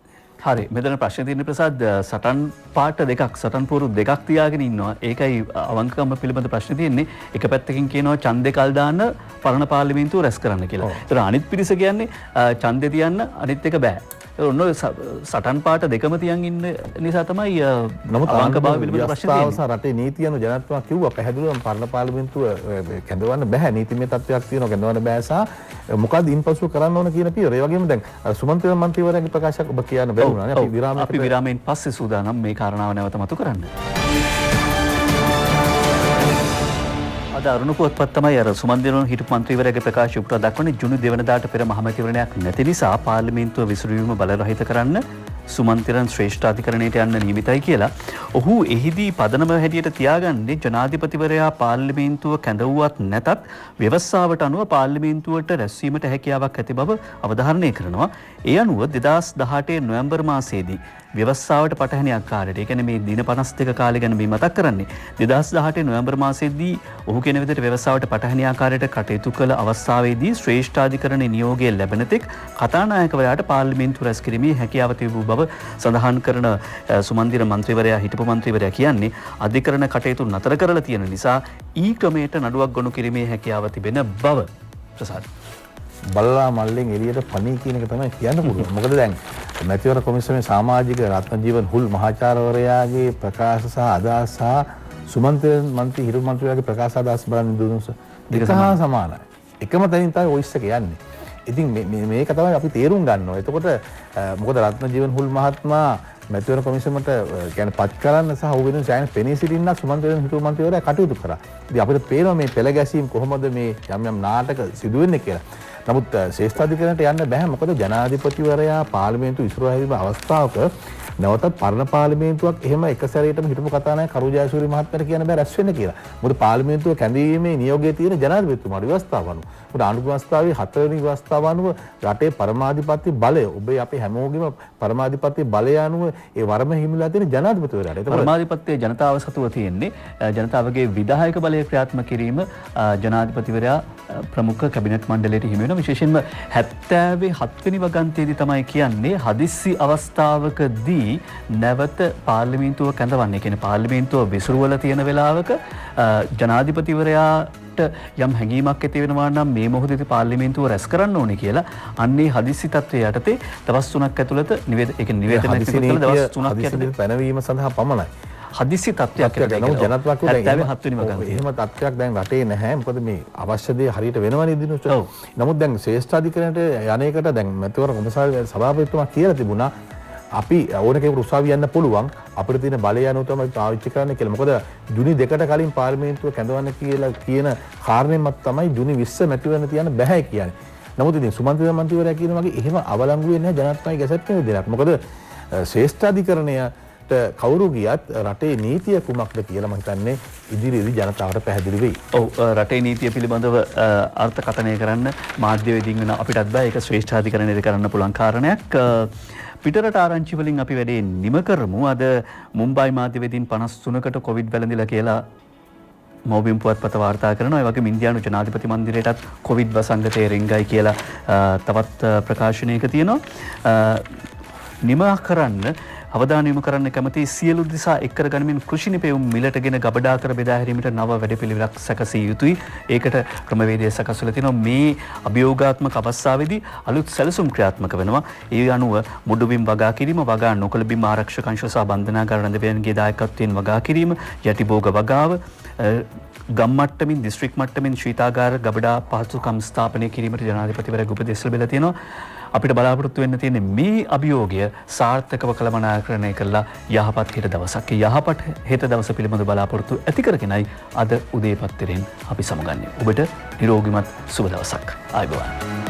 [SPEAKER 1] හරි මෙතන ප්‍රශ්නේ තියෙන ප්‍රසාද් සටන් පාට දෙකක් සටන් පෝරු දෙකක් තියාගෙන ඉන්නවා. ඒකයි අවංකකම පිළිබඳ ප්‍රශ්නේ තියෙන්නේ. එක පැත්තකින් කියනවා ඡන්දේ කල් දාන්න පරණ පාර්ලිමේන්තුව රැස් කරන්න කියලා. ඒතර අනිත් පිරිස කියන්නේ ඡන්දේ තියන්න අනිත් එක බෑ. ඔන්න සටන් පාට දෙකම තියන් ඉන්න නිසා තමයි
[SPEAKER 2] නමුත්
[SPEAKER 1] අවංකභාවය පිළිබඳ ප්‍රශ්නේ තියෙන්නේ.
[SPEAKER 2] රටේ නීතිය අනුව ජනත්වයක් කිව්වා පැහැදිලිවම පරණ පාර්ලිමේන්තුව කැඳවන්න බෑ. නීතිමය තත්ත්වයක් තියෙනවා කැඳවන්න බෑ සහ මොකද්ද ඉන්පසු කරන්න ඕන කියන පියවර. ඒ වගේම දැන් සුමන්ත්‍රණ මන්ත්‍රීවරයාගේ ප්‍රකාශයක් ඔබ කියන්න බැරි වුණා නේ.
[SPEAKER 1] අපි විරාමයෙන් පස්සේ සූදානම් මේ කාරණාව නැවත මතු කරන්න. අද අරුණ පුවත්පත් තමයි අර සුමන්දිරන් හිටපු මන්ත්‍රීවරයාගේ ප්‍රකාශය උපුටා දක්වන්නේ ජුනි 2 වෙනිදාට පෙර මහමැතිවරණයක් නැති නිසා පාර්ලිමේන්තුව විසිරුවීම බලරහිත කරන්න සුමන්තිරන් ශ්‍රේෂ්ඨාධිකරණයට යන්න නියමිතයි කියලා. ඔහු එහිදී පදනම හැටියට තියාගන්නේ ජනාධිපතිවරයා පාර්ලිමේන්තුව කැඳවුවත් නැතත් ව්‍යවස්ථාවට අනුව පාර්ලිමේන්තුවට රැස්වීමට හැකියාවක් ඇති බව අවධාරණය කරනවා. ඒ අනුව 2018 නොවැම්බර් මාසයේදී ව්‍යවස්ථාවට පටහැනි ආකාරයට ඒ කියන්නේ මේ දින 52 කාලය ගැන මේ මතක් කරන්නේ 2018 නොවැම්බර් මාසයේදී ඔහු කියන විදිහට ව්‍යවස්ථාවට පටහැනි ආකාරයට කටයුතු කළ අවස්ථාවේදී ශ්‍රේෂ්ඨාධිකරණයේ නියෝගය ලැබෙන තෙක් කතානායකවරයාට පාර්ලිමේන්තුව රැස් කිරීමේ හැකියාව තිබූ බව සඳහන් කරන සුමන්දිර මන්ත්‍රීවරයා හිටපු මන්ත්‍රීවරයා කියන්නේ අධිකරණ කටයුතු නතර කරලා තියෙන නිසා ඊ ක්‍රමයට නඩුවක් ගොනු කිරීමේ හැකියාව තිබෙන බව ප්‍රසාද්
[SPEAKER 2] බල්ලා මල්ලෙන් එළියට පණී කියන එක තමයි කියන්න පුළුවන්. මොකද දැන් මැතිවරණ කොමිසමේ සමාජික රත්නජීවන් හුල් මහාචාර්යවරයාගේ ප්‍රකාශ සහ අදහස් සහ සුමන්ත්‍රණ මන්ත්‍රී හිරු මන්ත්‍රීවරයාගේ ප්‍රකාශ අදහස් බලන්න දුන්නොත් දෙක සමානයි. එකම තැනින් තමයි වොයිස් එක යන්නේ. ඉතින් මේක තමයි අපි තේරුම් ගන්න ඕනේ. එතකොට මොකද රත්නජීවන් හුල් මහත්මයා මැතිවරණ කොමිසමට කියන්නේ පත් කරන්න සහ ඔහු වෙනුවෙන් සෑහෙන පෙනී සිටින්න සුමන්ත්‍රණ හිටපු මන්ත්‍රීවරයා කටයුතු කරා. ඉතින් අපිට පේනවා මේ පෙළ ගැසීම් කොහොමද මේ යම් නාටක සිදු වෙන්නේ කියලා. නමුත් ශ්‍රේෂ්ඨාධිකරණයට යන්න බෑ. මොකද ජනාධිපතිවරයා පාර්ලිමේන්තුව ඉස්සරහ හැදීම අවස්ථාවක නැවතත් පරණ පාර්ලිමේන්තුවක් එහෙම එක සැරේටම හිටපු කතානායක කරු ජයසූරිය මහත්මයාට කියන්න බෑ රැස් වෙන්න කියලා. මොකද පාර්ලිමේන්තුව කැඳවීමේ නියෝගයේ තියෙන ජනාධිපතිතුමාට ව්‍යවස්ථාව අනුව. මොකද ආණ්ඩුක්‍රම ව්‍යවස්ථාවේ 4 වෙනි ව්‍යවස්ථාව අනුව රටේ පරමාධිපත්‍ය බලය ඔබේ අපේ හැමෝගෙම පරමාධිපත්‍ය බලය අනුව ඒ වරම හිමිලා තියෙන ජනාධිපතිවරයාට. ඒක
[SPEAKER 1] පරමාධිපත්‍ය ජනතාව සතුව තියෙන්නේ. ජනතාවගේ විධායක බලය ක්‍රියාත්මක කිරීම ජනාධිපතිවරයා ප්‍රමුඛ කැබිනට් මණ්ඩලයට හිමි වෙනවා. විශේෂයෙන්ම 77 වෙනි වගන්තියේදී තමයි කියන්නේ හදිස්සි අවස්ථාවකදී නැවත පාර්ලිමේන්තුව කැඳවන්නේ. කියන්නේ පාර්ලිමේන්තුව විසිරුවලා තියෙන වෙලාවක ජනාධිපතිවරයා සමහරුන්ට යම් හැඟීමක් ඇති වෙනවා නම් මේ මොහොතේදී පාර්ලිමේන්තුව රැස් කරන්න ඕනේ කියලා අන්නේ හදිසි තත්ත්වයේ යටතේ දවස් 3ක් ඇතුළත නිවේදනයක් කළා දවස් 3ක් ඇතුළත
[SPEAKER 2] පැනවීම සඳහා පමණයි.
[SPEAKER 1] හදිසි තත්ත්වයක්
[SPEAKER 2] එහෙම තත්ත්වයක් දැන් රටේ නැහැ. මොකද මේ අවශ්‍ය දේ හරියට වෙනවනේ දිනුට. නමුත් දැන් ශ්‍රේෂ්ඨාධිකරණයට යන්නේකට දැන් මැතිවරණ කොමසාරි සභාපතිතුමා කියලා තිබුණා අපි ඕන කෙනෙකුට උසාවි යන්න පුළුවන් අපිට තියෙන බලය අනුව තමයි පාවිච්චි කරන්න කියලා. මොකද ජුනි 2කට කලින් පාර්ලිමේන්තුව කැඳවන්න කියලා කියන කාරණේමත් තමයි ජුනි 20 මැතිවරණ තියන්න බෑ කියන්නේ. නමුත් ඉතින් සුමන්ත්‍ර මන්ත්‍රීවරයා කියන වගේ එහෙම අවලංගු වෙන්නේ නැහැ ජනාධිපති ගැසට් නිවේදනයක්. මොකද ශ්‍රේෂ්ඨාධිකරණයට කවුරු ගියත් රටේ නීතිය කුමක්ද කියලා මම හිතන්නේ ඉදිරියේදී ජනතාවට පැහැදිලි වෙයි.
[SPEAKER 1] ඔව් රටේ නීතිය පිළිබඳව අර්ථකථනය කරන්න මාධ්‍යවේදීන් වෙන අපිටත් බෑ ඒක ශ්‍රේෂ්ඨාධිකරණයට කරන්න පුළුවන් කාරණයක්. පිටරට ආරංචි වලින් අපි වැඩේ නිම කරමු. අද මුම්බයි මාධ්‍යවේදීන් 53කට කොවිඩ් වැළඳිලා කියලා මෝබිම් පුවත්පත වාර්තා කරනවා. ඒ වගේම ඉන්දියානු ජනාධිපති මන්දිරයටත් කොවිඩ් වසංගතය රිංගයි කියලා තවත් ප්‍රකාශනයක තියෙනවා. නිම කරන්න අවධානය යොමු කරන්න කැමති සියලු දිසා එක් කර ගනිමින් කෘෂි නිපැයුම් මිලටගෙන ගබඩා කර බෙදා හැරීමට නව වැඩපිළිවෙලක් සැකසිය යුතුයි. ඒකට ක්‍රමවේදය සකස් වෙලා තිනවා. මේ අභියෝගාත්මක අවස්ථාවේදී අලුත් සැලසුම් ක්‍රියාත්මක වෙනවා. ඒ අනුව මුඩුබිම් වගා කිරීම, වගා නොකළ බිම් ආරක්ෂක අංශ සහ බන්ධනාගාර රැඳවීමගේ දායකත්වයෙන් වගා කිරීම, යටිභෝග වගාව, ගම් මට්ටමින් දිස්ත්‍රික් මට්ටමින් ශීතාගාර ගබඩා පහසුකම් ස්ථාපනය කිරීමට ජනාධිපතිවරයා උපදෙස් ලැබිලා තියෙනවා. අපිට බලාපොරොත්තු වෙන්න තියෙන්නේ මේ අභියෝගය සාර්ථකව කළමනාකරණය කළා යහපත් හෙට දවසක්. යහපත් හෙට දවස පිළිබඳ බලාපොරොත්තු ඇති කරගෙනයි අද උදේ පත්තරෙන් අපි සමුගන්නේ. ඔබට නිරෝගිමත් සුබ දවසක්. ආයුබෝවන්.